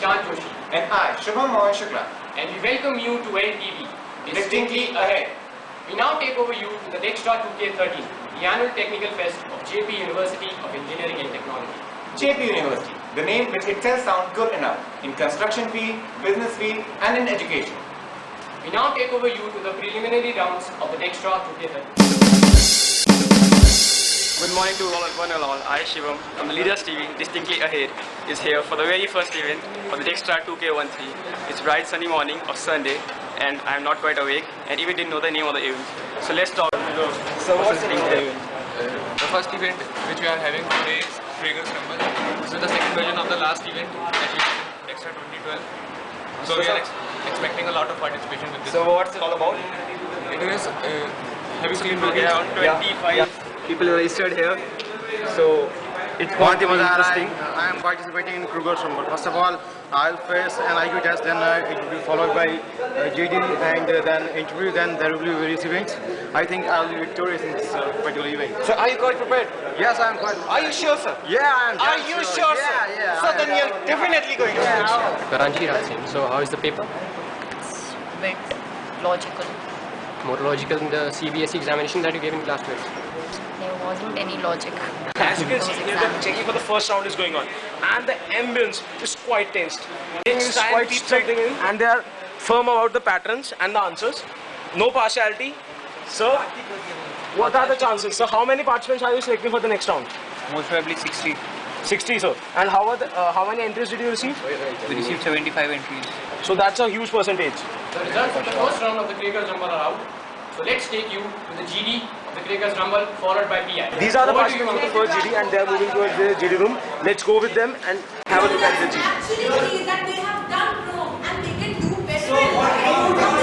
Prashant Joshi. And I, Shubham Mohan Shukla. And we welcome you to LTV, Distinctly Ahead. We now take over you to the Dextra 2K13, the annual technical fest of JP University of Engineering and Technology. JP University, the name which itself sounds good enough in construction field, business field and in education. We now take over you to the preliminary rounds of the Dextra 2K13. Good morning to one and all. I, Shivam, from the Leaders TV, Distinctly Ahead, is here for the very first event of the Dextra 2K13. It's bright sunny morning of Sunday, and I'm not quite awake, and even didn't know the name of the event. So let's talk. So what's the event? The first event which we are having today is Krieger's Rumble. This is the second version of the last event that we had in Dextra 2012. So we are expecting a lot of participation with this. So what's it all about? It is, have you seen Around 25 people registered here. So it's going to be interesting. I am participating in Kruger's Rumble. First of all, I'll face an IQ test, then it will be followed by GD and then interview, then there will be various events. I think I'll be victorious in this particular event. So are you quite prepared? Yes, I am quite. Are you sure, sir? Yeah, I am. Are you sure, sir? Yeah. So then you're definitely going to finish. Karanchi Raj Singh. So how is the paper? It's a bit logical. More logical than the CBSE examination that you gave in class 12. There wasn't any logic. As you can see here, the checking for the first round is going on, and the ambience is quite tense. It's quite strict, and they are firm about the patterns and the answers. No partiality. So, what are the chances? So, how many participants are you selecting for the next round? most probably 60. 60, sir. And how many entries did you receive? We received 75 entries. So that's a huge percentage. The results of the first round of the Krieger's Rumble are out. So let's take you to the GD of the Krieger's Rumble, followed by PI. These are the Over to you, participants of the first GD, and they are moving towards the GD room. Let's go with them and have a look at the GD. Actually, is that they have done wrong and they can do better. We can't have it.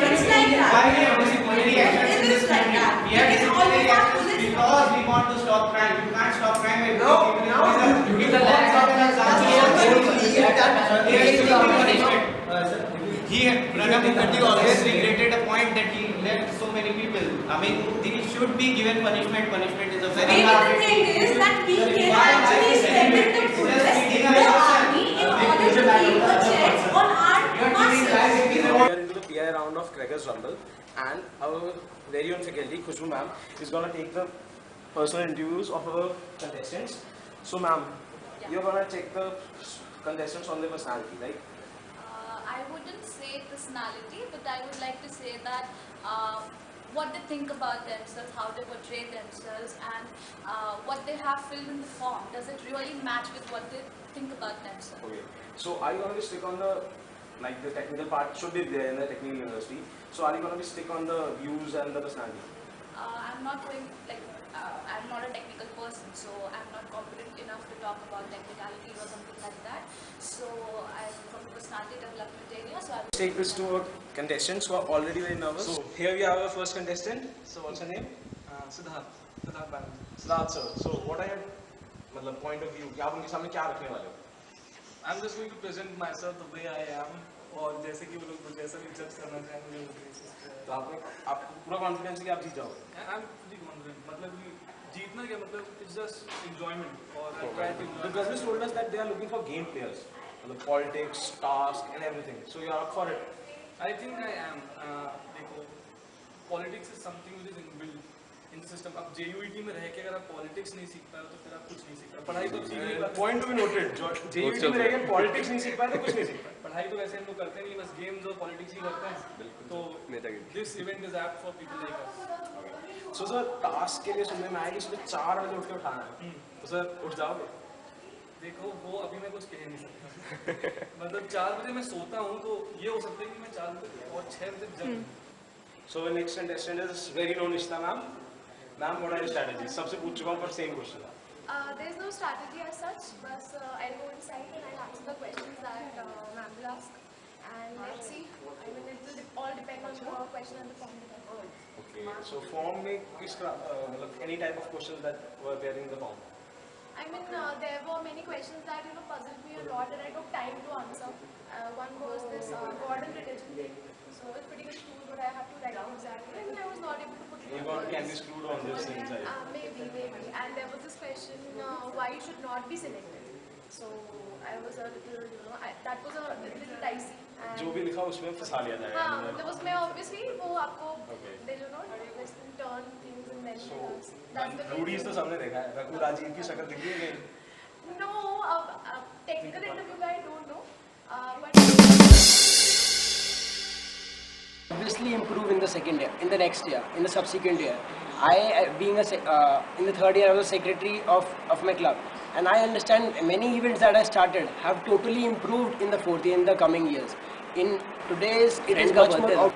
It's like that. It is like that. Because all we have to do is because we want to stop crime. You can't stop crime by Pranab Mukherjee always regretted a point that he left so many people. I mean, they should be given punishment. Punishment is a very hard the thing is that we can actually strengthen the police, the army, in order to keep the checks on our masses. We are into the PI round of Krieger's Rumble, and our very own faculty, Khushbu ma'am, is going to take the personal interviews of our contestants. So ma'am, you're going to check the contestants on their personality, right? I wouldn't say personality, but I would like to say that what they think about themselves, how they portray themselves, and what they have filled in the form. Does it really match with what they think about themselves? Okay. So are you going to stick on the technical part should be there in the technical university. So are you going to be stick on the views and the personality? I'm not going I'm not a technical person, so I'm not competent enough to talk about technicalities or something like that. So I'm from the personality development area. So I will Take this to our contestants who are already very nervous. So here we have our first contestant. So what's her name? Siddharth Banerjee. Siddharth sir. So what are your point of view? क्या आप उनके सामने क्या रखने वाले हो? I'm just going to present myself the way I am, और जैसे कि वो लोग मुझे जैसा भी जज करना चाहें मुझे वो बेसिस पे। तो आपको पूरा कॉन्फिडेंस है कि आप जीत जाओगे? I'm pretty confident. मतलब कि जीतना क्या मतलब it's just enjoyment और I try to The business told us that they are looking for game players, मतलब politics, task, and everything. So you are up for it. I think I am. देखो, politics is something which is inbuilt in the system. अब JUET में रह के अगर आप politics नहीं सीख पाए तो फिर आप कुछ नहीं सीख पाए. पढ़ाई तो सीखने Point to be noted. JUET में रह के politics नहीं सीख पाए तो कुछ नहीं सीख पाए. पढ़ाई तो वैसे हम लोग करते नहीं, बस गेम्स और पॉलिटिक्स ही करते हैं. तो this event is apt for people like us. So sir, task के लिए सुनने में आया कि सुबह 4 बजे उठ के उठाना है. तो सर उठ जाओगे? देखो वो अभी मैं कुछ कह नहीं सकता. मतलब 4 बजे मैं सोता हूँ तो ये हो सकता है कि मैं 4 बजे और 6 बजे जग. So the next contestant is very known Ishta ma'am. Ma'am, what are your strategies? सबसे पूछ चुका हूँ पर same question. There's no strategy as such, but I'll go inside and I'll answer the questions that ma'am will ask. And let's see. I mean, it will all depend on the question and the form that I hold. Okay. So form में किस any type of questions that were there in the form? I mean, there were many questions that puzzled me a lot, and I took time to answer. One was this Gordon religion thing. So it's pretty good tool, but I have to write down exactly, and I was not able to put it. You can be screwed on this inside. Maybe. And and there was this question why you should not be selected. So I was a little, that was a little dicey. जो भी लिखा उसमें फंसा लिया जाएगा. हाँ, मतलब उसमें obviously वो आपको they do not twist and turn things and then that's the Rudy's तो सबने देखा है. रघु राजीव की शक्ल दिखी है नहीं? No, technical interview guy don't know, but obviously improve in the second year, in the next year, in the subsequent year. I, being in the third year, I was a secretary of my club, and I understand many events that I started have totally improved in the fourth year, in the coming years. In today's, it is much more.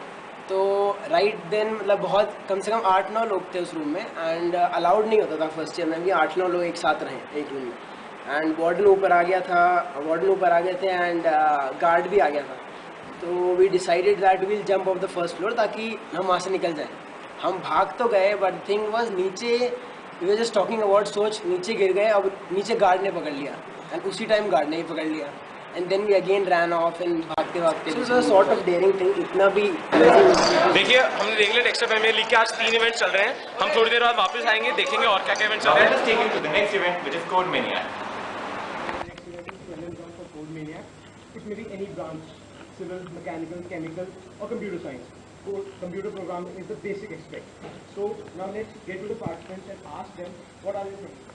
तो right then मतलब बहुत कम से कम 8-9 लोग थे उस room में, and allowed नहीं होता था फर्स्ट ईयर में भी 8-9 लोग एक साथ रहे एक रूम में. एंड वार्डन ऊपर आ गया था, वार्डन ऊपर आ गए थे, एंड गार्ड भी आ गया था. तो we decided that will jump off the first floor ताकि हम वहाँ से निकल जाएं. हम भाग तो गए, बट थिंग वाज नीचे we were just talking about, सोच नीचे गिर गए. अब नीचे गार्ड ने पकड़ लिया, एंड उसी टाइम गार्ड ने ही पकड़ लिया, and then we again ran off and भागते भागते. Sort of daring thing. इतना भी देखिए हमने देख लिया डेक्स्टर प्रीमियर लीग के आज 3 इवेंट चल रहे हैं. हम थोड़ी देर बाद वापस आएंगे, देखेंगे और क्या क्या इवेंट चल रहे हैं. Let us take you to the next event, which is Code Mania. Code Mania. It may be any branch, civil, mechanical, chemical, or computer science. Computer programming is the basic aspect. So now let's get to the participants and ask them what are they thinking.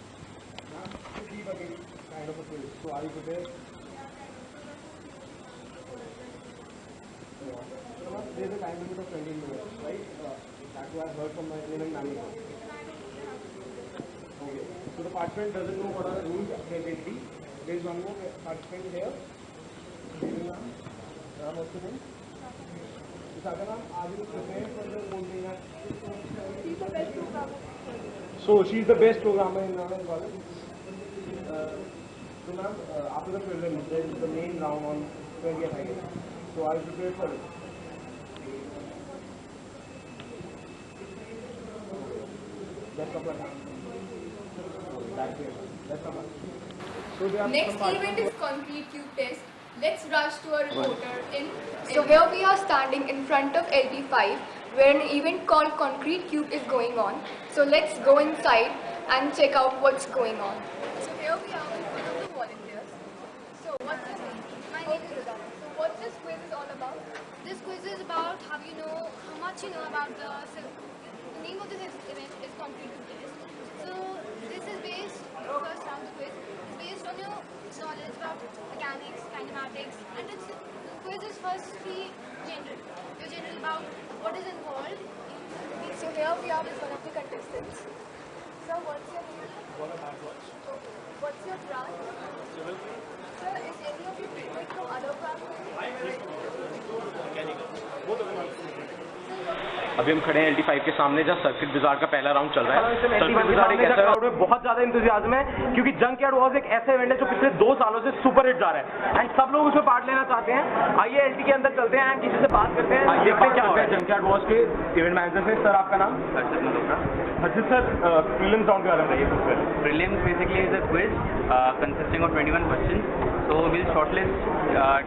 Now let's leave again kind of a quiz. So are you prepared? Yeah. So now there's a time limit of 20 minutes, right? That's what I heard from my event manager. Okay. So the participant doesn't know what are the rules presently. There is one more participant here. What's the name? Are you prepared for the Code Mania? So she's the best programmer in our college. So ma'am, after the prelims, there is the main round on 20th August. So are you prepared for it? Best of luck. Best of luck. So next event is concrete cube test. Let's rush to a reporter in. So here we are standing in front of LP5 where an event called Concrete Cube is going on. So let's go inside and check out what's going on. So here we are with one of the volunteers. So what's your name? My name is Rudana. So what this quiz is all about? This quiz is about how much you know about the name of this event is Concrete Cube Test. So this is based, the first round of quiz is based on your knowledge about mechanics, kinematics, and the quiz is firstly general. You're general about what is involved in. So here we are with one of the contestants. Sir, what's your name? Okay. What's your branch? Civil. Sir, is any of you prepared from other branches? Mechanical. Both of them. अभी हम खड़े हैं LT5 के सामने जहाँ circuit बाजार का पहला राउंड चल रहा है. सर्किट बाजार एक ऐसा क्राउड में बहुत ज्यादा इंतजाम है क्योंकि जंकयार्ड वॉर्स एक ऐसा इवेंट है जो पिछले 2 सालों से सुपर हिट जा रहा है एंड सब लोग उसमें पार्ट लेना चाहते हैं. आइए LT के अंदर चलते हैं एंड किसी से बात करते हैं, देखते हैं क्या हो रहा है. जंकयार्ड वॉर्स के इवेंट मैनेजर से. सर आपका नाम? हर्षित सर, प्रीलिम्स राउंड के बारे में बताइए. Prelims basically is a quiz consisting of 21 questions. So we'll shortlist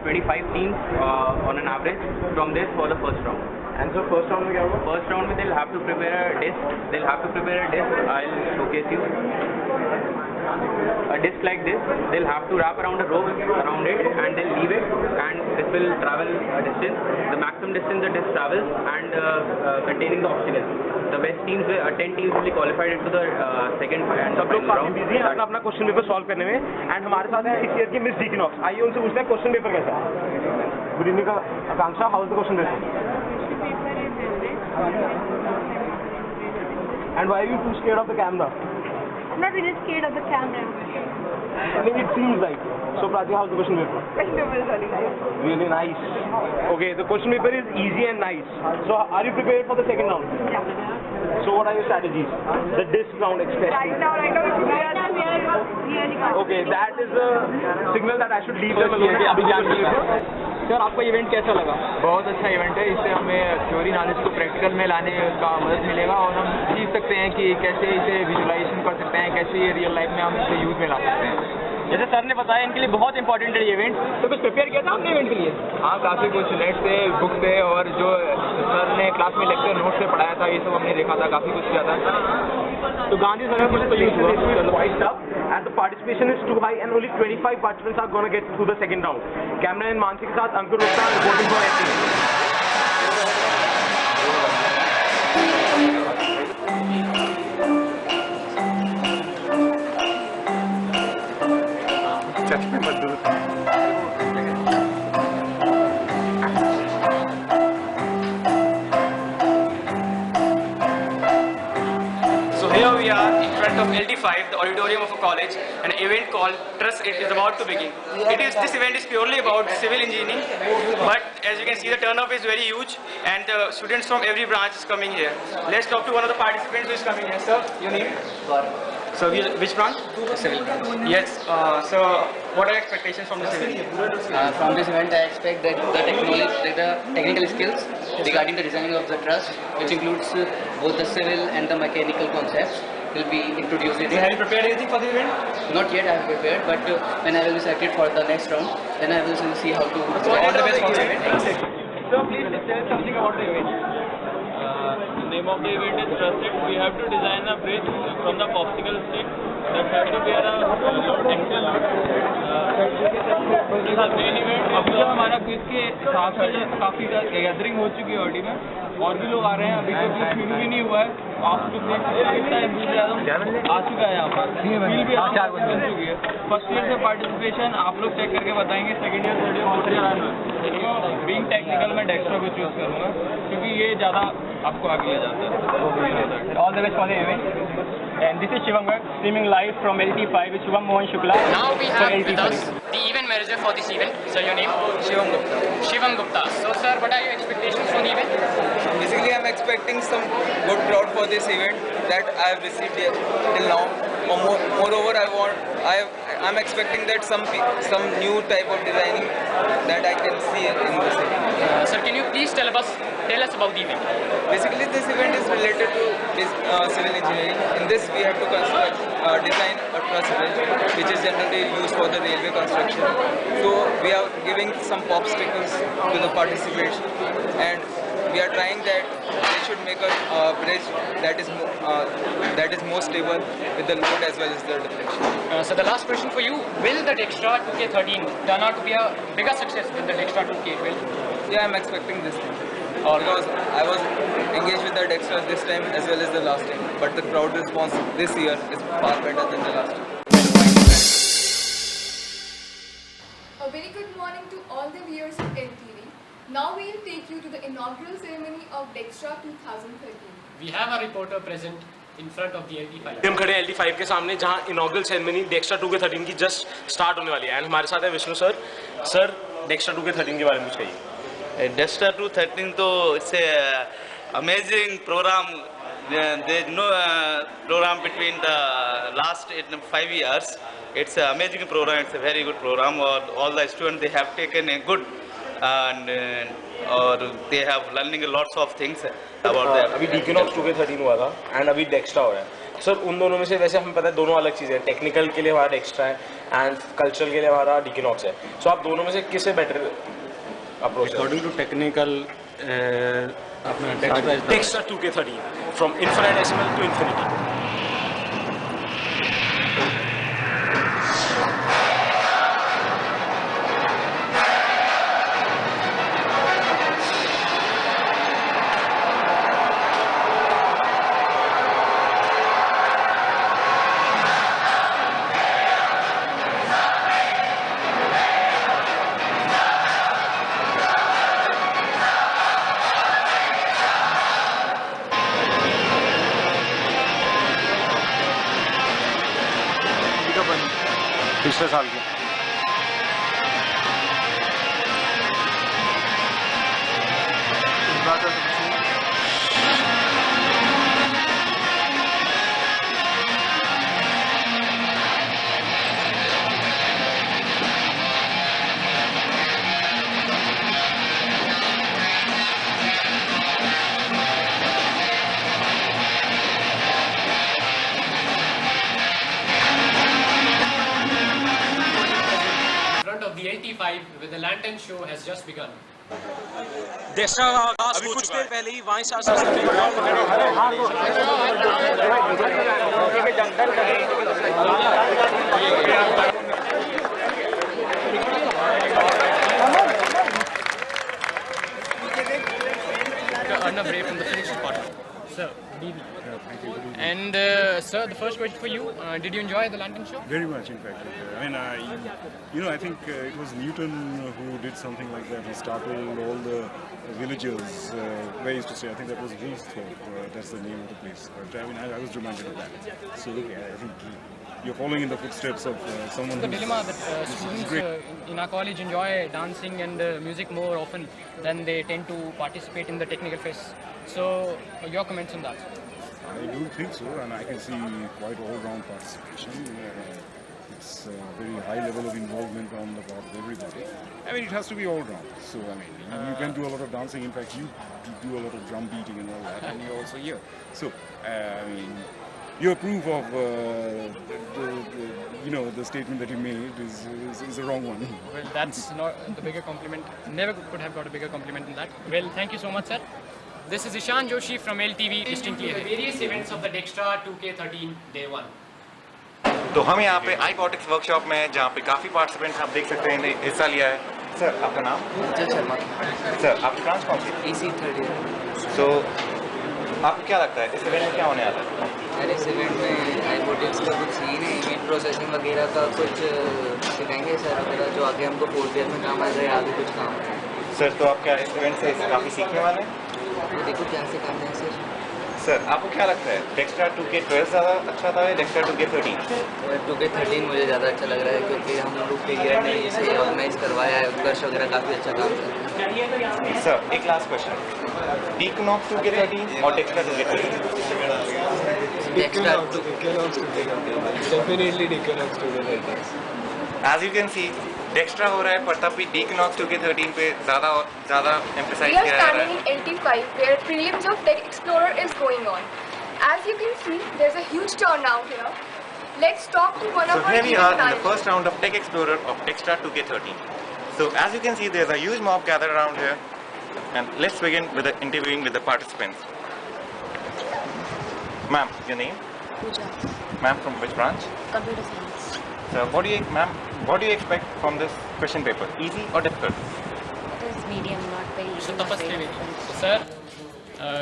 25 teams on an average from this for the first round. And so first round में क्या होगा? First round में they'll have to prepare a disc. I'll showcase you. A disc like this, they'll have to wrap around a rope around it and they'll leave it and this will travel a distance. The maximum distance the disc travels and containing the obstacles. The best teams, 10 teams will be qualified into the second and सब लोग काफी busy हैं अपना question paper solve करने में and हमारे साथ है इस ईयर की मिस डिकिनॉक्स. आइए उनसे पूछते हैं क्वेश्चन पेपर कैसा है. Good evening Akanksha, how is the question paper? And why are you too scared of the camera? I'm not really scared of the camera. I mean, it seems like. So, Prachi, how's the question paper? Question paper is really nice. Really nice. Okay, the question paper is easy and nice. So, are you prepared for the second round? Yeah. So, what are your strategies? The disc round especially. Right now we are really good. Okay, that is a signal that I should leave them alone. Sir आपको event कैसा लगा? बहुत अच्छा event है. इससे हमें theory knowledge को practical में लाने का मदद मिलेगा और हम सीख सकते हैं कि कैसे इसे विजुलाइजेशन कर सकते हैं, कैसे ये रियल लाइफ में हम इसे यूज में ला सकते हैं. जैसे सर ने बताया इनके लिए बहुत इंपॉर्टेंट है ये इवेंट. तो कुछ प्रिपेयर किया था आपने इवेंट के लिए? हाँ, काफ़ी कुछ नेट से, बुक से और जो सर ने क्लास में लेक्चर नोट से पढ़ाया था ये सब हमने देखा था, काफ़ी कुछ किया था. तो गांधी नगर पुलिस तो यूज हुआ quite tough and the participation is too high and only 25 participants are going to get through the second round. Cameraman Mansi के साथ अंकुर Gupta reporting for STV. So here we are in front of LT5, the auditorium of a college, an event called Trust It is about to begin. This event is purely about civil engineering, but as you can see the turnout is very huge and the students from every branch is coming here. Let's talk to one of the participants who is coming here. Sir, your name? So which branch? Civil. Yes. So what are your expectations from the civil? From this event, I expect that the technical skills regarding the designing of the truss, which includes both the civil and the mechanical concepts, will be introduced. Have you prepared anything for the event? Not yet, I have prepared, but when I will be selected for the next round, then I will see how to. So all the best for the event. So please tell something about the event. The name of the event is Trust It. We have to design a bridge from the popsicle stick that have to bear a axle. This is a main event. अभी जो हमारा quiz के हिसाब से काफ़ी gathering हो चुकी है ऑडी में और भी लोग आ रहे हैं अभी तो क्विज शुरू भी नहीं हुआ है आप लोग देख सकते हैं कितना एंथुसियाज्म आ चुका है यहाँ पर फील भी बन चुकी है फर्स्ट ईयर से पार्टिसिपेशन आप लोग चेक करके बताएंगे second year third year fourth year आना बीइंग टेक्निकल मैं डेक्स्ट्रा को चूज करूँगा क्योंकि ये ज़्यादा आपको आगे ले जाता है All the best for the event. And this is Shivam Garg, streaming live from LT5 with Shubham Mohan Shukla. Now we have with us the event manager for this event. Sir, your name? Shivam Gupta. Shivam Gupta. So sir, what are your expectations from the event? Basically, I'm expecting some good crowd for this event that I have received till now. Moreover, I'm expecting that some new type of designing that I can see in this event. Sir, can you please tell us about the event? Basically, this event is related to civil engineering. In this, we have to design a truss bridge, which is generally used for the railway construction. So we are giving some pop stickers to the participants, and we are trying that they should make a bridge that is more stable with the load as well as the deflection. So the last question for you: will the Dextra 2K13 turn out to be a bigger success than the Dextra 2K12? Yeah, I'm expecting this thing. Because I was engaged with the Dextras this time as well as the last time, but the crowd response this year is far better than the last time. A very good morning to all the viewers of LTV. Now we will take you to the inaugural ceremony of Dextra 2013. We have a reporter present in front of the LT5. हम खड़े हैं LT5 के सामने जहां inaugural ceremony Dijkstra 2K13 की just start होने वाली है एंड हमारे साथ है Vishnu sir. Sir, Dijkstra 2K13 के बारे में कुछ कहिए. Dextra 213 तो it's a amazing program. There is no program between the last 5 years. It's an amazing program. It's a very good program. All the students they have taken a good and or they have learning lots of things about that. अभी Deaconox 2K13 हुआ था and अभी Dijkstra हो रहा है. Sir, उन दोनों में से वैसे हमें पता है दोनों अलग चीज़ें हैं. टेक्निकल के लिए हमारा डेक्स्ट्रा है एंड कल्चरल के लिए हमारा Deaconox है. सो आप दोनों में से किसे better approach? According to technical, Dextra 2K13 from infinitesimal to infinity. पिछले साल की The LT5 with the lantern show has just begun. Dijkstra का आगाज अभी कुछ देर पहले ही वहीं से Arnav Ray from the Phoenix department. Sir, good evening. And sir, the first question for you, did you enjoy the London show? Very much, in fact. I mean, I think it was Newton who did something like that. He startled all the villagers, where he used to say, I think that was Woolsthorpe, that's the name of the place. But I mean, I was reminded of that. So, I think you're following in the footsteps of someone The dilemma that students in our college enjoy dancing and music more often than they tend to participate in the technical fest. So, your comments on that? I do think so, and I can see quite all-round participation. It's a very high level of involvement on the part of everybody. I mean, it has to be all-round. So, I mean, you can do a lot of dancing. In fact, you do a lot of drum beating and all that, and you're also here. So, I mean, your proof of the statement that you made is the wrong one. Well, that's not the bigger compliment. Never could have got a bigger compliment than that. Well, thank you so much, sir. This is Ishan Joshi from LTV distinctly. The various events of the Dextra 2K13 Day 1. तो हम यहाँ पे iBotics workshop में हैं जहाँ पे काफ़ी participants आप देख सकते हैं हिस्सा लिया है। सर आपका नाम? उज्जवल शर्मा। सर आपकी ब्रांच कौन सी? EC30। सो आपको क्या लगता है इस इवेंट में क्या होने वाला है? यार इस इवेंट में iBotics का कुछ सीन है, इवेंट प्रोसेसिंग वगैरह का कुछ सिखाएंगे सर वगैरह जो आगे हमको 4th ईयर में काम आ जाए, आगे कुछ काम। सर तो आप क्या इस इवेंट से काफ़ी सीखने वाले हैं? देखो क्या सिखाते हैं सर। सर आपको क्या लगता है Dextra 2K12 ज़्यादा अच्छा था या Dextra 2K13? 2K13 मुझे ज़्यादा अच्छा लग रहा है क्योंकि हम लोग के ईयर ने इसे ऑर्गेनाइज करवाया है, उत्कर्ष वगैरह काफ़ी अच्छा काम कर रहा है। सर एक लास्ट क्वेश्चन, Equinox 2K13 और Dextra 2K13? Dextra 2K13 definitely Equinox 2K13। As you can see, Dextra हो रहा है पर तब भी Equinox 2K13 पे ज़्यादा emphasize किया जा रहा है। We are standing in LT5 where prelims of Tech Explorer is going on. As you can see, there's a huge turnout here. Let's talk to one of our So here we are in the first round of Tech Explorer of Dextra 2K13. So as you can see, there's a huge mob gathered around here, and let's begin with the interviewing with the participants. Ma'am, your name? Pooja. Ma'am, from which branch? Computer science. So what do you expect from this question paper? Easy or difficult? It is medium, not very easy. Sir,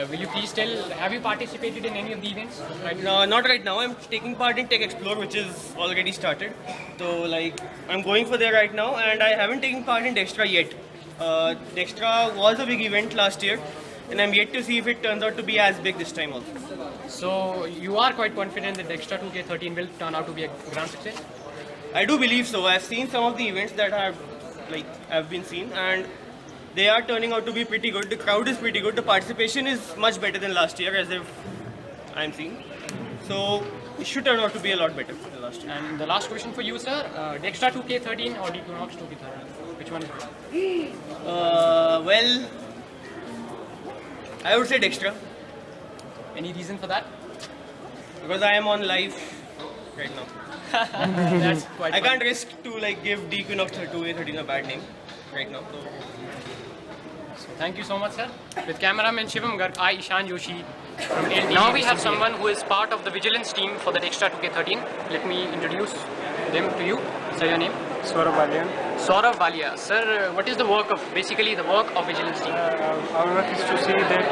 will you please tell, have you participated in any of the events? Not right now. I'm taking part in Tech Explore, which is already started. So like, I'm going for there right now, and I haven't taken part in Dextra yet. Dextra was a big event last year, and I'm yet to see if it turns out to be as big this time also. So you are quite confident that Dextra 2K13 will turn out to be a grand success? I do believe so. I've seen some of the events that have been seen, and they are turning out to be pretty good. The crowd is pretty good. The participation is much better than last year, as if I'm seeing. So it should turn out to be a lot better than last year. And the last question for you, sir, Dextra 2K13 or Equinox 2K13? Which one is better? Well, I would say Dextra. Any reason for that? Because I am on live right now. That's quite I can't risk to give Equinox 2K13 a bad name right now. So thank you so much, sir. With cameraman Shivam Garg, I Ishan Joshi from LTV. Now we have someone who is part of the vigilance team for the Dextra 2K13. Let me introduce them to you. Sir, your name? Saurabh Balia. Saurabh Balia. Sir, what is the work of vigilance team? Our work is to see that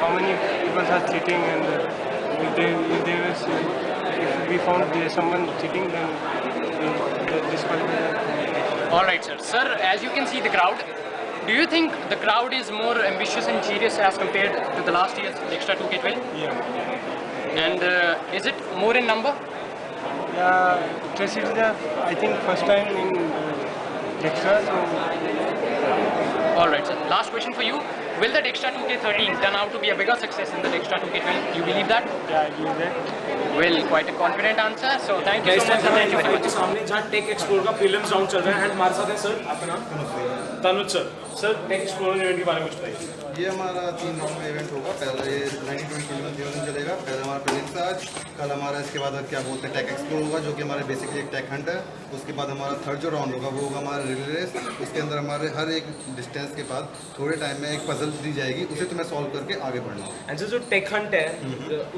how many people are cheating, and if we found there is someone cheating, then we disqualify. Alright, sir. Sir, as you can see the crowd, do you think the crowd is more ambitious and serious as compared to the last year's Dextra 2K12? Yeah. And is it more in number? Yeah, this is the, I think, first time in Dextra. So. Alright, sir. Last question for you. Will the Dextra 2K13 turn out to be a bigger success than the Dextra 2K12? Do you believe that? Yeah, I believe that. Well, quite a confident answer. So thank you so much. Thank you very much. सामने जहाँ take explore का prelims round चल रहा है and हमारे साथ है sir, आपका नाम? Tanuj sir. Sir tech explore event के बारे में कुछ बताइए। ये हमारा 3 राउंड में इवेंट होगा। पहला ये 1920 दिन चलेगा। पहले हमारा प्रीलिम्स आज, कल हमारा इसके बाद क्या बोलते हैं टेक एक्सप्लोर होगा, जो कि हमारे बेसिकली एक टेक हंट है। उसके बाद हमारा थर्ड जो राउंड होगा वो होगा हमारा रिले रेस। उसके अंदर हमारे हर एक डिस्टेंस के बाद थोड़े टाइम में एक पजल दी जाएगी, उसे तुम्हें सॉल्व करके आगे बढ़ना होगा। एंड जो टेक हंट है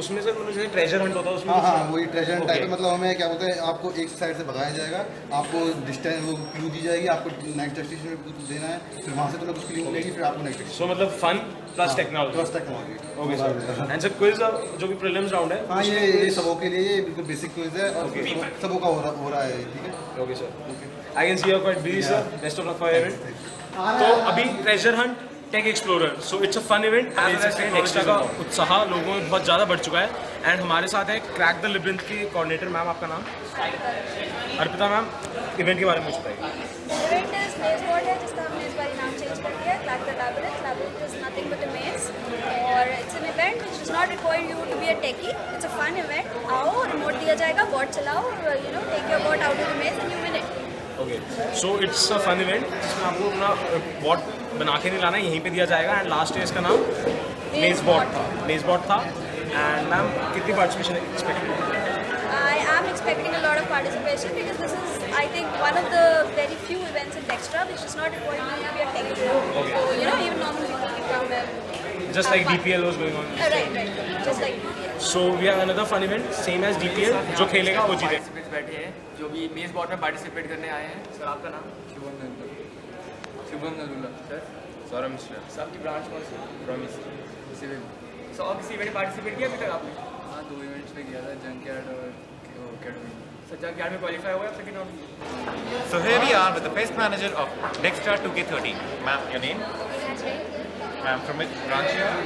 उसमें सर जैसे ट्रेजर हंट होता है उसमें? हाँ, वही ट्रेजर हंट टाइप है। मतलब हमें क्या बोलते हैं, आपको एक साइड से भगाया जाएगा, आपको डिस्टेंस वो क्लू दी जाएगी, आपको नेक्स्ट डेस्टिनेशन देना है, फिर वहाँ से तुम्हें कुछ क्लू मिलेगी, फिर आपको नेक्स्ट। सो मतलब fun plus technology. Okay sir. And sir quiz जो भी प्रीलिम्स राउंड है। हाँ, ये सबों के लिए ये बिल्कुल बेसिक क्विज है और सबों का हो रहा है। ठीक है, okay sir. I can see you are quite busy sir. Best of luck for event. तो अभी treasure hunt, tech explorer, so it's a fun event. Extra का उत्साह लोगों में बहुत ज़्यादा बढ़ चुका है। एंड हमारे साथ है क्रैक द लिब्रिंथ की कोऑर्डिनेटर मैम, आपका नाम? अर्पिता मैम। इवेंट के बारे में कुछ बताइए। इवेंट इज मेज बोर्ड है जिसका हमने इस बार नाम चेंज कर दिया है, crack the labyrinth. Labyrinth is nothing but a maze और it's an event which does not require you to be a techie. It's a fun event. आओ, रिमोट दिया जाएगा, बोर्ड चलाओ, you know, take your board out of the maze and you win it. Okay, so it's a fun event जिसमें आपको अपना bot बना के नहीं लाना है, यहीं पे दिया जाएगा। एंड लास्ट ईयर इसका नाम मेज बॉट था। एंड मैम कितनी participation expect? I am expecting a lot of participation because this is, I think, one of the very few events in Dextra which does not require you to be a techie. Okay. So, you know, even normal people can come and just like DPL was going on. Right. Just like DPL. So we have another fun event, same as DPL. जो खेलेगा वो जीतेगा। Participants बैठे हैं जो भी मेज bot में पार्टिसिपेट करने आए हैं। सर आपका नाम? शुभम नलूला। सर? सौरभ मिश्रा। सर आपकी ब्रांच कौन सी? Promise civil. सो और किसी इवेंट पार्टिसिपेट किया अभी तक आपने? हाँ, 2 इवेंट्स में किया था, जंकयार्ड और अकेडमी। सर जंकयार्ड में क्वालिफाई हुआ second round? So here we are with the best manager of Dextra 2K13. Ma'am, your name? Ma'am, from which branch you are?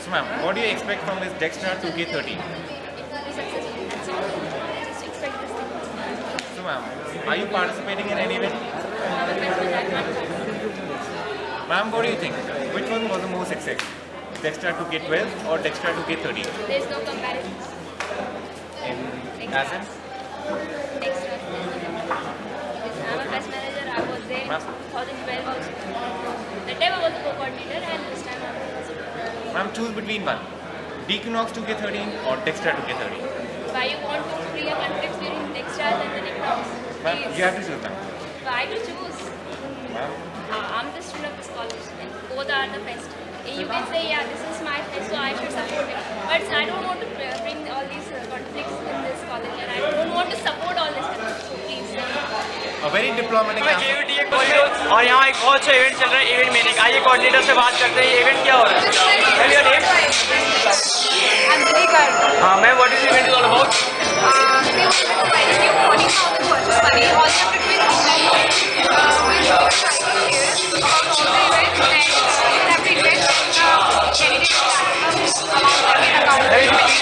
So ma'am, what do you expect from this Dextra 2K13? So ma'am, are you participating in any event? Ma'am, what do you think? Which one was the most success? Dextra 2K12 or Dextra 2K13? There's no comparison. As in? Dextra. I'm a best manager. I was there in 2012 also. That time I was the co-coordinator and this time I'm the president. Ma'am, choose between one. Deaconox 2K13 or Dextra 2K13? Why you want to free a conflicts during Dextra and the Deaconox? Ma'am, you have to choose them. Why to choose? Ma'am? I'm the student of this college and both are the best. You can say, yeah, this is my fest, so I should support it. But I don't want to bring all these conflicts in this college and I don't want to support all this stuff. So please. A very diplomatic answer. और यहाँ एक बहुत अच्छा event चल रहा है, event manager. आइए coordinator से बात करते हैं, ये इवेंट क्या हो रहा है? Your name? I'm Monica. Ma'am, what is the event is all about? We want to provide you 40,000 purchase money. All you have to do is we'll show you about all the events and you will have to invest candidate amount their account.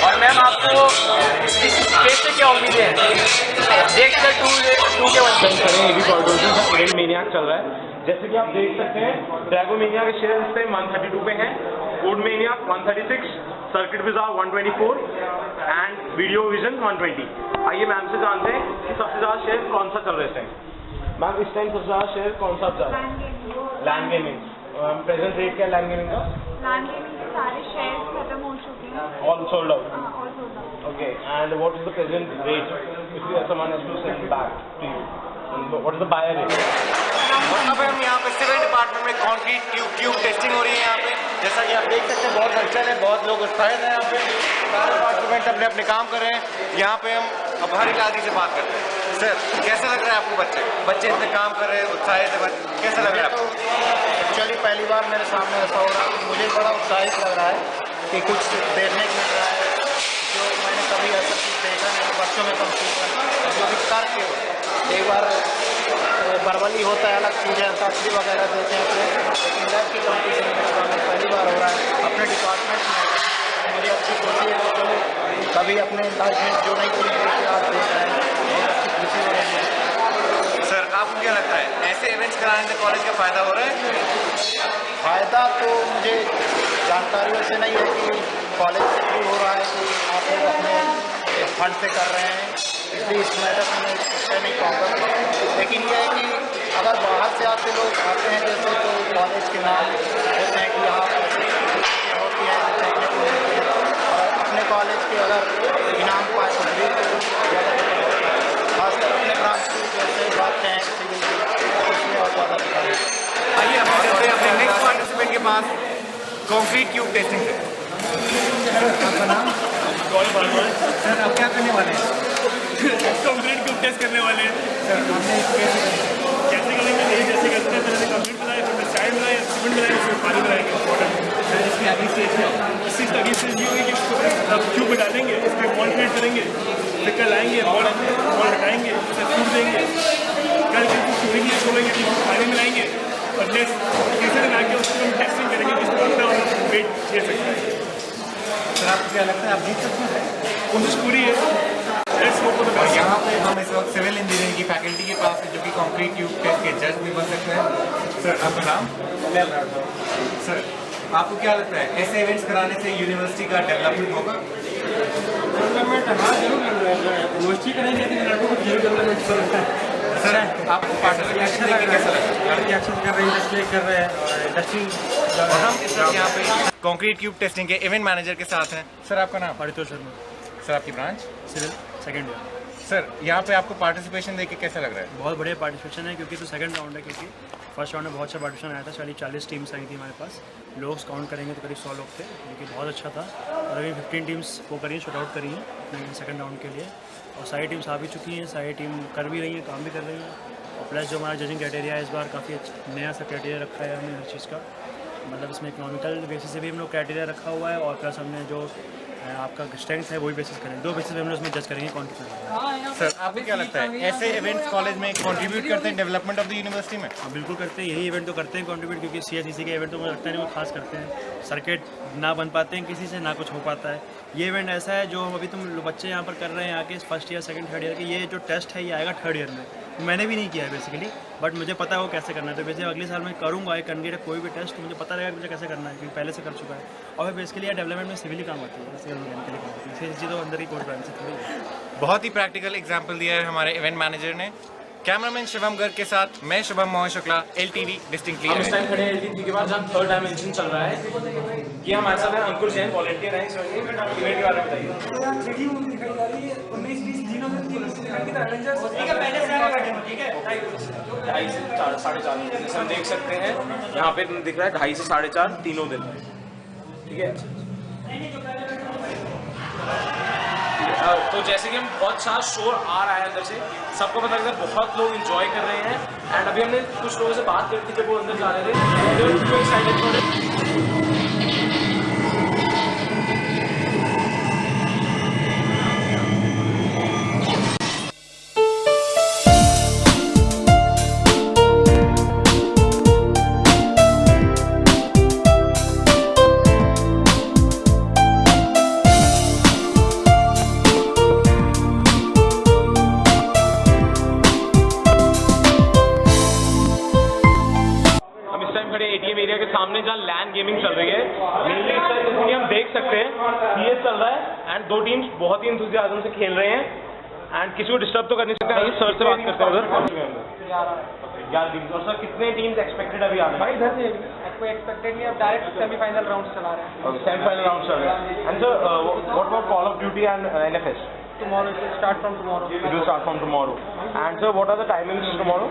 और ma'am आपको इस stage से क्या उम्मीदें हैं? Dextra 2K13 event मेनियाक चल रहा है। जैसे कि आप देख सकते हैं, ड्रैगोमेनिया के शेयर इस टाइम 132 पे हैं, code maniac 136, circuit visa 124 and video vision 120। आइए मैम से जानते हैं कि सबसे ज़्यादा शेयर कौन सा चल रहा है इस टाइम। मैम, इस टाइम सबसे ज़्यादा शेयर कौन सा चल रहा है? Land gaming. प्रेजेंट रेट क्या है लैंड गेमिंग का? लैंड गेमिंग के सारे शेयर खत्म हो चुके हैं। All sold out. Okay, and what is the present rate if someone has to send back to you? And what is the buyer rate? अब हम यहाँ पे सिविल डिपार्टमेंट में कंक्रीट क्यूब टेस्टिंग हो रही है। यहाँ पे जैसा कि आप देख सकते हैं बहुत हलचल है, बहुत लोग उत्साहित हैं। यहाँ पे सारे डिपार्टमेंट अपने अपने काम कर रहे हैं। यहाँ पे हम अब हर इलाके से बात करते हैं। सर, कैसा लग रहा है आपको? बच्चे इतने काम कर रहे हैं, उत्साहित है, कैसा लग रहा है आपको? एक्चुअली पहली बार मेरे सामने ऐसा हो रहा है, मुझे बड़ा उत्साहित लग रहा है कि कुछ देखने को मिल रहा है जो मैंने कभी ऐसा कुछ देखा नहीं। बच्चों में कंपटीशन जो भी करके एक बार बरवली होता है, अलग चीज़ है, अंताक्षरी वगैरह देते हैं, लेकिन लैब की कंपटीशन मेरे सामने पहली बार हो रहा है अपने डिपार्टमेंट में। मुझे अच्छी खुशी है कि चलो कभी अपने लाइफ में जो नहीं कोई आप देख रहे हैं, बहुत अच्छी खुशी हो रही है। आपको क्या लगता है ऐसे इवेंट्स कराने से कॉलेज का फ़ायदा हो रहा है? फ़ायदा तो मुझे जानकारी वैसे नहीं है कि कॉलेज से थ्रू हो रहा है कि आप लोग अपने फंड से कर रहे हैं, इसलिए इस मैटर में मैं कह नहीं पाऊँगा। लेकिन ये है कि अगर बाहर से आते लोग आते हैं जैसे तो कॉलेज के नाम होते हैं कि यहाँ होती है और अपने कॉलेज के अगर इनाम पाए तो भी खासकर अपने ब्रांच की जैसे बातें हैं सिविल की उसमें और ज़्यादा दिखा है। आइए हम चलते हैं अपने नेक्स्ट पार्टिसिपेंट के पास कंक्रीट क्यूब टेस्टिंग से। आपका नाम? सर आप क्या करने वाले हैं? कंक्रीट क्यूब टेस्ट करने वाले हैं। सर हमने कैसे करेंगे? नहीं जैसे करते हैं पहले कंक्रीट बनाए, फिर स्टाइल बनाए, सीमेंट बनाए, फिर पानी बनाएंगे वाटर। सर इसकी अगली स्टेज क्या होगी? इस चीज़ का अगली स्टेज ये होगी कि इसको क्यूब में डालेंगे, इस पर बॉल क्रिएट करेंगे, फिर कल आएंगे बॉल हटाएंगे, उसे फूट देंगे, कल छोड़ेंगे छोड़ेंगे, पानी मिलाएंगे और नेक्स्ट तीसरे दिन आके उसको हम टेस्टिंग करेंगे किसको कितना वेट झेल सकता है। सर आपको क्या लगता है आप जीत सकते हैं? कोशिश पूरी है। और यहाँ पे हम इस वक्त सिविल इंजीनियरिंग की फैकल्टी के पास है जो कि कंक्रीट क्यूब टेस्ट के जज भी बन सकते हैं। सर आपका नाम? सर आपको क्या लगता है ऐसे इवेंट्स कराने से यूनिवर्सिटी का डेवलपमेंट होगा? डेवलपमेंट हाँ जरूर यूनिवर्सिटी करेंगे लेकिन लड़कों को जरूर डेवलपमेंट। सर आपको पार्टिसिपेशन देख के कैसा लगा? लड़के अच्छे से कर रहे हैं, इंडस्ट्री कर रहे हैं और इंडस्ट्री और हम इस वक्त यहाँ पे कंक्रीट क्यूब टेस्टिंग के इवेंट मैनेजर के साथ हैं। सर आपका नाम? परितोष शर्मा। सर आपकी branch? Civil second year. Sir यहाँ पे आपको पार्टिसिपेशन देख के कैसा लग रहा है? बहुत बढ़िया पार्टिसिपेशन है क्योंकि तो सेकंड राउंड है, क्योंकि फर्स्ट राउंड में बहुत अच्छा पार्टिसिपेशन आया था, 40 टीम्स आई थी हमारे पास। लोग काउंट करेंगे तो करीब 100 लोग थे, जो कि बहुत अच्छा था। और अभी 15 टीम्स वो करी शॉट आउट करी हैं सेकंड राउंड के लिए, और सारी टीम्स आ भी चुकी हैं, सारी टीम कर भी रही हैं, काम भी कर रही हैं। और प्लस जो हमारा जजिंग क्राइटेरिया है इस बार काफ़ी नया सा क्राइटेरिया रखा है हमने हर चीज़ का, मतलब इसमें इकोनॉमिकल बेसिस से भी हम लोग क्राइटेरिया रखा हुआ है, और प्लस हमने जो आपका स्ट्रेंथ है वही बेसिस करेंगे, 2 बेसिस पे हम लोग उसमें जज करेंगे कौन कितना। सर आपको क्या लगता है ऐसे इवेंट्स कॉलेज में कंट्रीब्यूट करते हैं डेवलपमेंट ऑफ द यूनिवर्सिटी में? हाँ बिल्कुल करते हैं, यही इवेंट तो करते हैं कंट्रीब्यूट, क्योंकि CSEC के इवेंट तो मुझे लगता नहीं वो खास करते हैं। सर्किट ना बन पाते हैं किसी से, ना कुछ हो पाता है। ये इवेंट ऐसा है जो अभी तुम बच्चे यहाँ पर कर रहे हैं आके first year second third year के, ये जो टेस्ट है ये आएगा थर्ड ईयर में। मैंने भी नहीं किया है बेसिकली, बट मुझे पता है वो कैसे करना है, तो बेसिकली अगले साल मैं करूँगा एक कैंडिडेट कोई भी टेस्ट, तो मुझे पता रहेगा मुझे कैसे करना है क्योंकि पहले से कर चुका है। और फिर बेसिकली डेवलपमेंट में सिविल ही काम आती है, सिविल मैकेनिकल काम आती है, CSEC तो अंदर ही कोर्स ब्रांच से थोड़ी है। बहुत ही प्रैक्टिकल एग्जाम्पल दिया है हमारे इवेंट मैनेजर ने। कैमरामैन शिवम गर्ग के साथ मैं शुभम मोहन शुक्ला, LTV डिस्टिंक्टली। हम इस टाइम खड़े हैं LTV के बाद जहाँ थर्ड डायमेंशन चल रहा है। ये हमारे साथ है अंकुर जैन, वॉलंटियर हैं इस इवेंट के बारे में बताइए। ढाई से 4:30 जैसे हम देख सकते हैं यहाँ पे दिख रहा है 2:30 से 4:30 तीनों दिन, ठीक है। तो जैसे कि हम बहुत सारा शोर आ रहा है अंदर से, सबको पता लगता है बहुत लोग एंजॉय कर रहे हैं। एंड अभी हमने कुछ लोगों से बात करी थी जब वो अंदर जा रहे थे। सामने जहाँ लैंड गेमिंग चल रही है, मेनली इसलिए हम देख सकते हैं CS चल रहा है एंड 2 टीम्स बहुत ही इंथुसियाज्म से खेल रहे हैं एंड किसी को डिस्टर्ब तो कर नहीं सकते। सर से बात करते हैं उधर 11 टीम्स। और सर कितने टीम्स एक्सपेक्टेड अभी आ रहे हैं? इधर से कोई एक्सपेक्टेड नहीं, अब डायरेक्ट सेमीफाइनल राउंड चला रहे हैं। सेमीफाइनल राउंड चल रहे हैं। And sir what about call of duty and NFS? Tomorrow it will start from tomorrow. It will start from tomorrow. And sir, what are the timings tomorrow?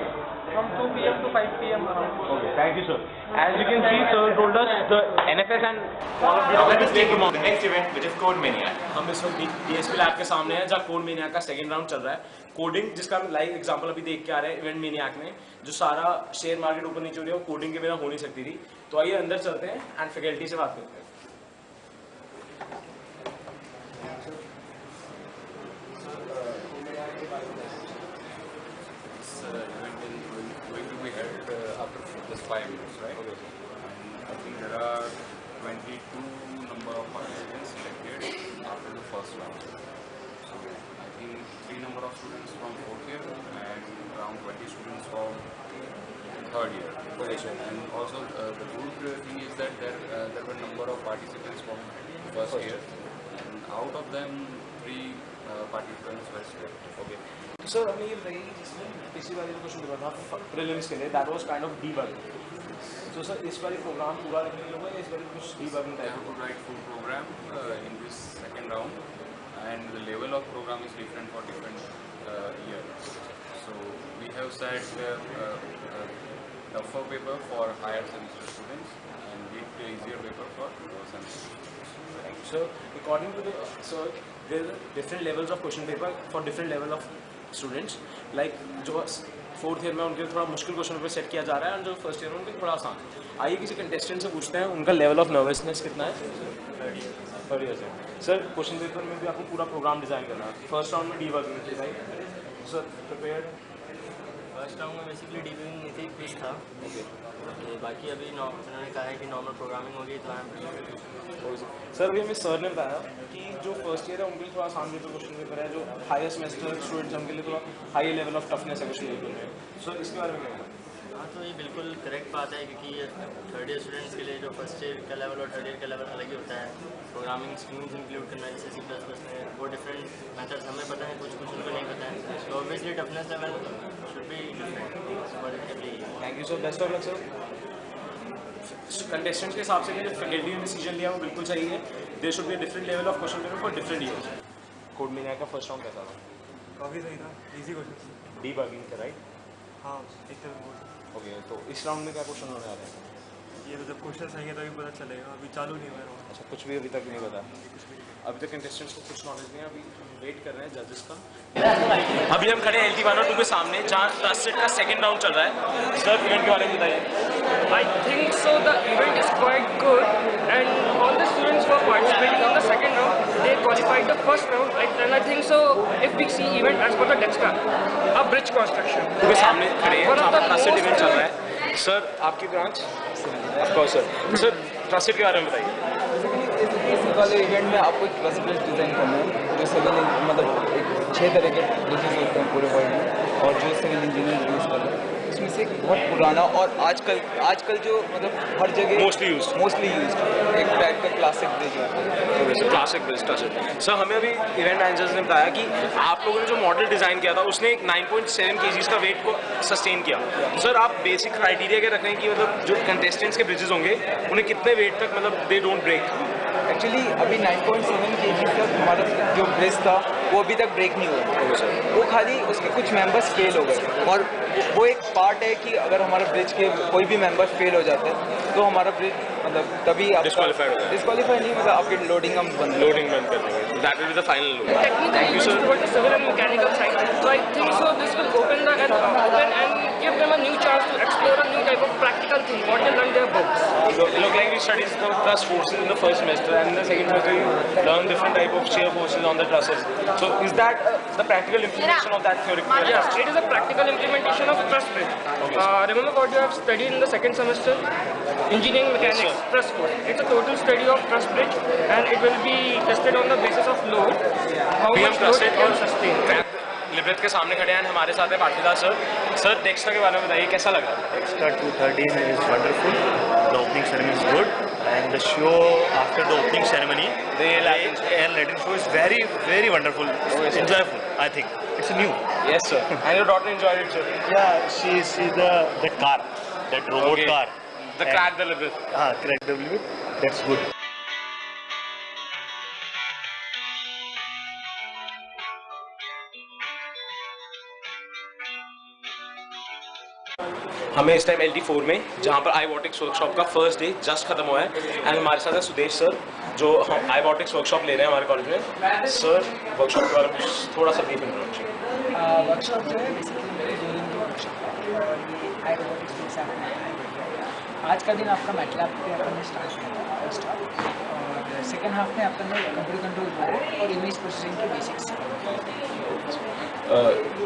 From 2 PM to 5 PM around. Okay, thank you sir. As you can see, sir told us the NFS and Call of Duty. Let us take tomorrow the next event, which is Code Maniac. हम इस वक्त DSP lab के सामने हैं जहाँ code मेनियाक का second round चल रहा है। कोडिंग जिसका हम लाइव एग्जांपल अभी देख के आ रहे हैं इवेंट मेनियाक में, जो सारा शेयर मार्केट ऊपर नीचे हो रही है वो कोडिंग के बिना हो नहीं सकती थी। तो आइए अंदर चलते हैं एंड फैकल्टी से बात करते हैं। Going to be held after just 5 minutes, right? Okay. And I think there are 22 number of participants selected after the first round. So I think 3 number of students from 4th year and around 20 students from third year. And also the good thing is that there were a number of participants from first year, and out of them 3 participants were selected. Okay. तो sir हमें ये बताइए जिसमें पिछली बार question दिया था prelims के लिए, that was kind of debugging. तो सर इस बार प्रोग्राम पूरा रखने लोगों ने इस बार कुछ debugging type to write full program in this second round, and the level of program is different for different years. So we have set tougher paper for higher semester students and bit easier paper for lower semester students. So according to the there are different levels of question paper for different level of students. Like जो fourth year में उनके लिए थोड़ा मुश्किल question paper set किया जा रहा है, और जो फर्स्ट ईयर में उनके थोड़ा आसान. आइए किसी कंटेस्टेंट से पूछते हैं उनका लेवल ऑफ नर्वसनेस कितना है. थर्ड ईयर से. सर क्वेश्चन पेपर में भी आपको पूरा प्रोग्राम डिजाइन करना है. फर्स्ट राउंड में डीबगिंग थी right. Sir prepared. First round में बेसिकली डीबगिंग नहीं थी, क्विज था. ओके. बाकी अभी उन्होंने कहा है कि नॉर्मल प्रोग्रामिंग होगी, तो आई एम. सर अभी हमें सर ने बताया कि जो फर्स्ट ईयर है उनके लिए थोड़ा आसान पेपर क्वेश्चन पेपर है, जो हायर सेमेस्टर स्टूडेंट्स हैं उनके लिए थोड़ा हाई लेवल ऑफ टफनेस है क्वेश्चन पेपर में. सर इसके बारे में क्या कहना है? हाँ, तो ये बिल्कुल करेक्ट बात है, क्योंकि थर्ड ईयर स्टूडेंट्स के लिए जो फर्स्ट ईयर का लेवल और थर्ड ईयर का लेवल अलग ही होता है. प्रोग्रामिंग स्ट्रीम्स इंक्लूड करना जैसे C++ में वो डिफरेंट मेथड्स हमें पता है, कुछ उनको नहीं पता है. तो obviously toughness level should be different for every. Thank you sir. Best of luck sir. Contestants के हिसाब से जो फैकल्टी ने डिसीजन लिया वो बिल्कुल सही है. There should be different level of question paper for different years. Code मीना का फर्स्ट राउंड कैसा था? काफ़ी सही था, इजी क्वेश्चन. डीबगिंग था राइट. हाँ एक तरह. ओके. तो इस राउंड में क्या क्वेश्चन होने वाले हैं? ये तो जब क्वेश्चन आएंगे तभी पता चलेगा, अभी चालू नहीं हुआ है. अच्छा, कुछ भी अभी तक नहीं पता. अभी तक कंटेस्टेंट्स को कुछ नॉलेज नहीं है. अभी वेट कर रहे हैं जजेस का. अभी हम खड़े हैं LT 1 और 2 के सामने, जहाँ ट्रस्टेड का सेकंड राउंड चल रहा है. सर इवेंट के बारे में बताइए. I think so the event is quite good, and all the students who are participating in the second round, they qualified the first round, and I think so if we see event as per the Dexter, a bridge construction. के सामने खड़े हैं जहाँ पर trusted event चल रहा है. Sir आपकी branch? Of course sir. Sir trusted के बारे में बताइए. इस वाले इवेंट में आपको एक ट्रस्ट बेस्ड डिज़ाइन करना है, जो सिविल मतलब 6 तरह के डिशेज होते हैं पूरे वर्ल्ड में, और जो सिविल इंजीनियर यूज़ कर रहे हैं उसमें से एक बहुत पुराना और आजकल जो मतलब हर जगह मोस्टली यूज एक टाइप का classic based. Classic based trusted. Sir हमें अभी इवेंट मैनेजर्स ने बताया कि आप लोगों ने जो मॉडल डिज़ाइन किया था उसने एक 9.7 kg का वेट को सस्टेन किया. सर आप बेसिक क्राइटेरिया क्या रख रहे हैं कि मतलब जो कंटेस्टेंट्स के ब्रिजेस होंगे उन्हें कितने वेट तक मतलब दे डोंट ब्रेक? एक्चुअली अभी 9.7 kg तक हमारा जो ब्रिज था वो अभी तक ब्रेक नहीं हुआ. वो खाली उसके कुछ मेंबर्स फेल हो गए, और वो एक पार्ट है कि अगर हमारा ब्रिज के कोई भी मेंबर फेल हो जाते हैं तो हमारा ब्रिज मतलब तभी आप डिस्क्वालीफाई नहीं, मतलब आपकी लोडिंग हम बंद कर देंगे. That will be the final load. Thank you sir. Towards the civil and mechanical side, so I think so this will open and give them a new chance to explore a new type of practical thing what they learned their books. Look like we studied the thrust forces in the first semester, and in the second semester you learn different type of shear forces on the trusses. So is that the practical implementation of that theoretical? Yes, it is a practical implementation of truss bridge. Remember what you have studied in the second semester? Engineering mechanics, truss force. It's a total study of truss bridge, and it will be tested on the basis of load. How much load it can sustain. Liberate के सामने खड़े हैं, हमारे साथ है Patidar sir. Sir Dijkstra के बारे में बताइए कैसा लगा? Dextra 213 is wonderful. The opening ceremony is good, and the show after the opening ceremony, the air lighting show is very, very wonderful. It's enjoyable, I think. It's new. Yes, sir. And your daughter enjoyed it, sir? Yeah, she sees the car, that robot car. The crack the limit. Crack the limit. That's good. हमें इस time LT4 में, जहाँ पर iBotics workshop का first day just खत्म हुआ है, and हमारे साथ है सुदेश सर जो हम iBotics वर्कशॉप ले रहे हैं हमारे कॉलेज में. सर वर्कशॉप के बारे में थोड़ा सा ब्रीफ इंट्रोडक्शन. वर्कशॉप जो है बेसिकली मेरे 2 दिन की वर्कशॉप है, और ये iBotics के साथ में आज का दिन आपका मैटलैब पे अपन ने स्टार्ट किया था फर्स्ट हाफ, और सेकेंड हाफ में अपन ने कंप्यूटर कंट्रोल और इमेज प्रोसेसिंग के बेसिक्स.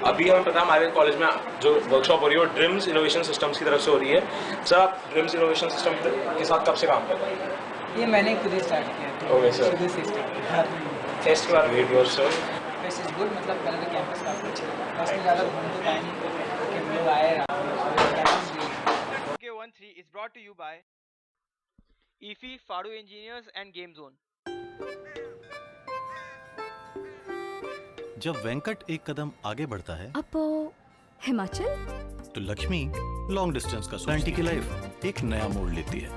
अभी हमें पता है हमारे कॉलेज में जो वर्कशॉप हो रही है वो ड्रीम्स इनोवेशन सिस्टम्स की तरफ से हो रही है. सर आप ड्रीम्स इनोवेशन सिस्टम के साथ कब से काम कर रहे हैं? ये मैंने खुद ही स्टार्ट किया. Okay sir. सुबह से स्टार्ट किया. फेस्ट के बाद wait your sir. Fest is good, मतलब पहले तो कैंपस काफ़ी अच्छा लगा. फर्स्ट में ज़्यादा घूम तो पाए नहीं, क्योंकि लोग आए 3 is brought to you by EFI Fado Engineers and Game Zone. जब वेंकट एक कदम आगे बढ़ता है अपो हिमाचल, तो लक्ष्मी लॉन्ग डिस्टेंस का आंटी की लाइफ एक नया मोड़ लेती है।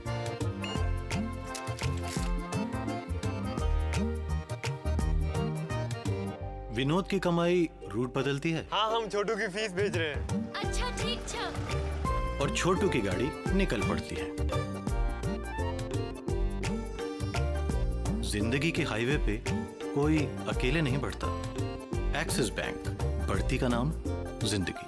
विनोद की कमाई रूट बदलती है। हाँ, हम छोटू की फीस भेज रहे हैं। अच्छा ठीक छ। और छोटू की गाड़ी निकल पड़ती है। जिंदगी के हाईवे पे कोई अकेले नहीं बढ़ता। एक्सिस बैंक, बढ़ती का नाम जिंदगी।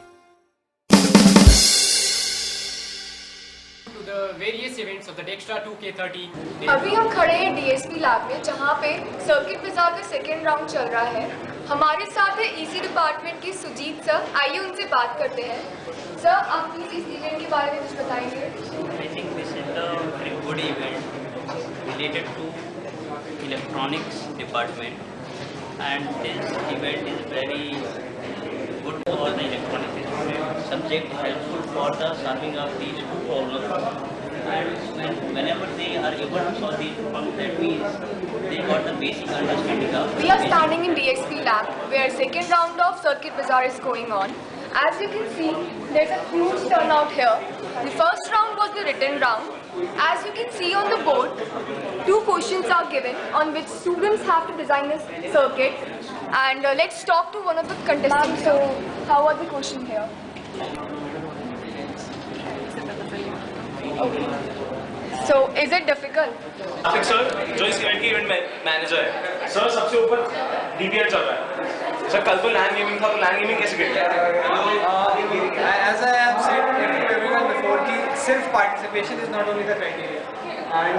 To the various events of the Dextra 2K13. अभी हम खड़े हैं डीएसपी लैब में, जहाँ पे सर्किट बाजार का सेकेंड राउंड चल रहा है। हमारे साथ है ईसी डिपार्टमेंट के सुजीत सर, आइए उनसे बात करते हैं। सर, आप प्लीज इस इवेंट के बारे में कुछ बताएंगे। I think this is a very good event related to electronics department, and this event is very good for the electronics subject, helpful for the solving of these two problems. And whenever they are able to solve these problems, that means they got the basic understanding of. We are standing in DSP lab where second round of circuit bazaar is going on. As you can see, there's a huge turnout here. The first round was the written round. As you can see on the board, 2 questions are given on which students have to design a circuit. And let's talk to one of the contestants. So, how are the questions here? Okay. So, is it difficult? Sir, जो इस event के event manager है, sir सबसे ऊपर DPL चल रहा है। Sir कल तो लैंड गेमिंग था, तो लैंड गेमिंग कैसे गिर गया? As I have said to everyone before कि सिर्फ participation is not only the criteria. And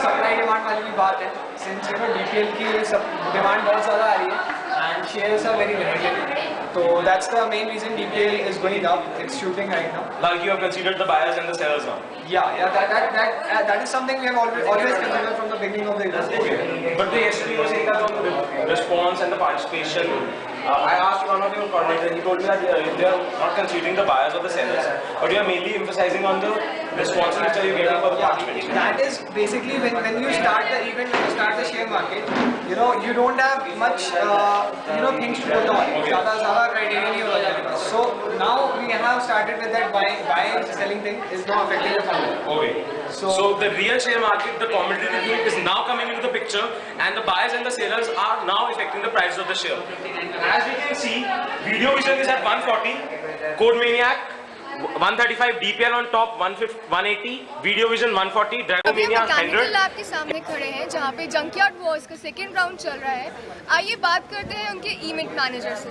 supply demand वाली भी बात है, since you know DPL की demand बहुत ज़्यादा आ रही है and shares are very limited. So that's the main reason DPL is going up. It's shooting right now. Like you have considered the buyers and the sellers now. Yeah, that is something we have always considered from the beginning of the industry. Okay. But yesterday you were saying that on the response and the participation, I asked one of your coordinators, he told me that they are not considering the buyers or the sellers, but you are mainly emphasizing on the response which are you getting for the participants. That is basically when you start the event, when you start the share market, you know, you don't have much, things to put on. Zyada criteria nahi hoga jayega. So now we have started with that buying selling thing is not affecting the fund. Okay. So the real share market, the competitive thing is now coming into the picture, and the buyers and the sellers are now affecting the price of the share. As we can see, Video Vision is at 140, Code Maniac 135, DPL on top 180, Video Vision 140, Dragon Mania 100. Mechanical lab के सामने खड़े हैं जहाँ पे junkyard Wars का second round चल रहा है। आइए बात करते हैं उनके इवेंट मैनेजर से।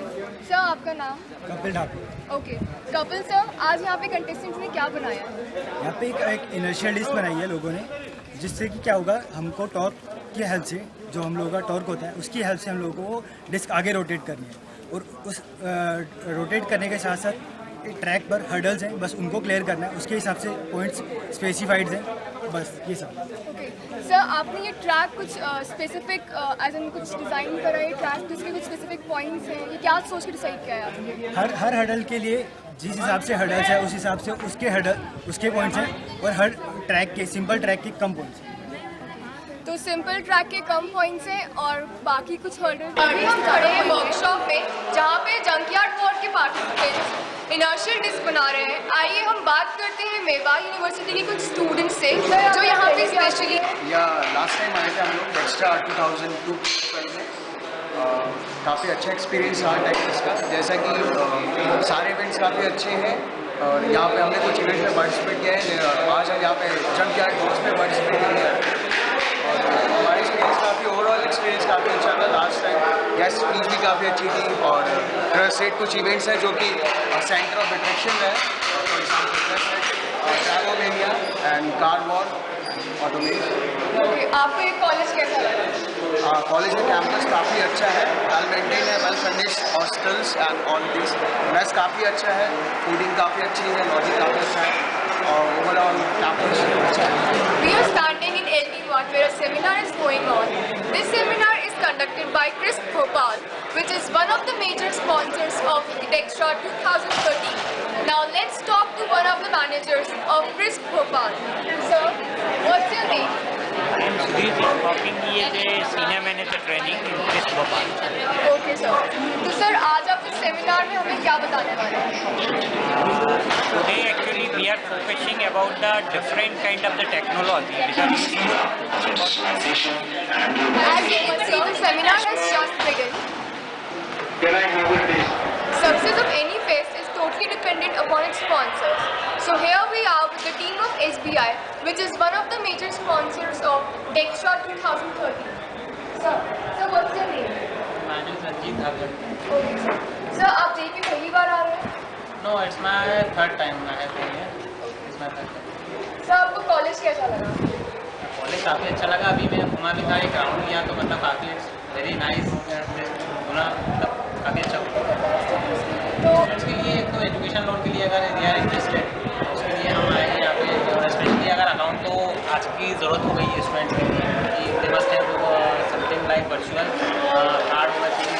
सर, आपका नाम? कपिल ठाकुर। ओके, कपिल सर, आज यहाँ पे कंटेस्टेंट्स ने क्या बनाया है? यहाँ पे एक इनर्शियल डिस्क बनाई है लोगों ने, जिससे कि क्या होगा, हमको टॉर्क की हेल्प से, जो हम लोगों का टॉर्क होता है उसकी हेल्प से हम लोगों को डिस्क आगे रोटेट करनी है, और उस रोटेट करने के साथ साथ ट्रैक पर हर्डल्स हैं, बस उनको क्लियर करना है, उसके हिसाब से पॉइंट्स स्पेसिफाइड हैं, बस ये सब। ओके सर, आपने ये ट्रैक कुछ स्पेसिफिक एज इन कुछ डिज़ाइन करा है ट्रैक जिसके कुछ स्पेसिफिक पॉइंट्स हैं, ये क्या सोच के डिसाइड किया है आपने? हर हर्डल के लिए जिस हिसाब से हर्डल्स है उस हिसाब से उसके पॉइंट्स हैं, और हर ट्रैक के सिंपल ट्रैक के कम पॉइंट्स हैं। तो सिंपल ट्रैक के कम पॉइंट्स हैं और बाकी कुछ हर्डल। अभी हम खड़े हैं वर्कशॉप में जहाँ पे जंकयार्ड वॉर के पार्टिसिपेंट्स इनर्शियल डिस्क बना रहे हैं। आइए हम बात करते हैं मेवा यूनिवर्सिटी के कुछ स्टूडेंट्स से जो यहाँ पे स्पेशली लास्ट टाइम आए थे हम लोग डेक्स्ट्रा 2002 में। काफ़ी अच्छा एक्सपीरियंस रहा डेक्स्ट्रा का, जैसा कि सारे इवेंट्स काफ़ी अच्छे हैं, और यहाँ पे हमने कुछ इवेंट्स में पार्टिसिपेट किया है। आज हम यहाँ पे जंकयार्ड वॉर्स में पार्टिसिपेट किया है, और हमारा एक्सपीरियंस काफ़ी ओवरऑल एक्सपीरियंस काफ़ी अच्छा था लास्ट टाइम। गेस्ट स्पीच भी काफ़ी अच्छी थी, और ट्रस्ट सेट कुछ इवेंट्स हैं जो कि सेंटर ऑफ अट्रैक्शन है, for example dragon mania and car war automation. आपको ये कॉलेज कैसा लगा? कॉलेज में कैंपस काफ़ी अच्छा है, वेल मेंटेन है, well furnished hostels and all this. Mess काफ़ी अच्छा है, फूडिंग काफ़ी अच्छी है, लॉजिंग काफ़ी अच्छा है, और ओवरऑल कैंपस अच्छा है। We are standing in LT1 where a seminar is going on. This seminar is conducted by Crisp Bhopal, which is one of the major sponsors of Dextra 2013. Now let's talk to one of the managers of Crisp Bhopal. Sir, what's your name? I am Sudhir Deepwalking, Senior Manager Training in Crisp Bhopal. Okay sir. तो sir आज आप इस seminar में हमें क्या बताने वाले हैं? Today actually we are focusing about the different kind of the technology which are used As you can see, the seminar has just begun. Can I have a taste? Success of any fest is totally dependent upon its sponsors. So here we are with the team of SBI, which is one of the major sponsors of Dextra 2013. Sir, what's your name? My name is Ranjit Dhagar. Okay, sir. Sir, आप day पे पहली बार आ रहे हैं? No, it's my third time I have been here. It's my third time. Sir आपको college कैसा लगा? College काफ़ी अच्छा लगा. अभी मैं घुमा भी था, एक राउंड लिया तो मतलब काफ़ी वेरी नाइस घूमना, मतलब काफ़ी अच्छा हुआ. स्टूडेंट्स के लिए एक तो एजुकेशन लोन के लिए अगर दे आर इंटरेस्टेड उसके लिए हम आए हैं यहाँ पे. और स्पेशली अगर अकाउंट तो आज की ज़रूरत हो गई है स्टूडेंट्स के लिए कि they must have something like virtual card होना चाहिए.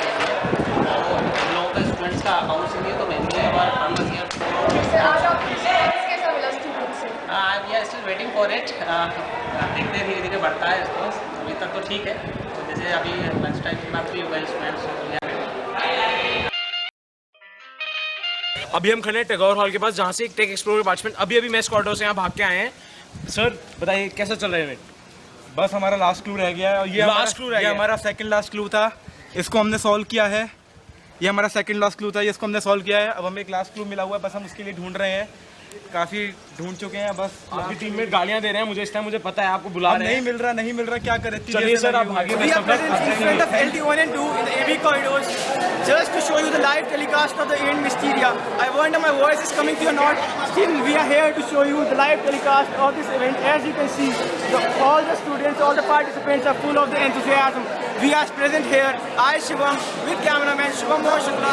तो हम लोगों का स्टूडेंट्स का अकाउंट से लिए तो मेनली हमारा काम बस ईयर. कैसा मिला स्टूडेंट्स से? We are still waiting for it. देखते धीरे धीरे बढ़ता है रिस्पॉन्स. अभी तक तो ठीक है. तो जैसे अभी लंच टाइम में फ्री हो गए स्टूडेंट्स. अभी हम खड़े हैं टैगोर हॉल के पास जहाँ से एक टेक एक्सप्लोर पार्टिसिपेंट अभी मैं स्क्वाडो से यहाँ भाग के आए हैं. सर बताइए कैसा चल रहा है इवेंट? बस हमारा लास्ट क्लू रह गया है और ये हमारा सेकंड लास्ट क्लू था. इसको हमने सॉल्व किया है. ये हमारा सेकंड लास्ट क्लू था, ये इसको हमने सॉल्व किया है. अब हमें एक लास्ट क्लू मिला हुआ है, बस हम उसके लिए ढूंढ रहे हैं. काफ़ी ढूंढ चुके हैं. बस आपकी टीम में गालियाँ दे रहे हैं मुझे इस टाइम. मुझे पता है आपको बुला रहे हैं. नहीं मिल रहा क्या करें. चलिए सर आप भागिए. We are present in front of LT1 and 2 in the AV corridors just to show you the live telecast of the event Mysteria. I wonder my voice is coming to you or not. Still, we are here to show you the live telecast of this event. As you can see, all the students, all the participants are full of the enthusiasm. We are present here, I Shivam, with cameraman Shivam Shukla,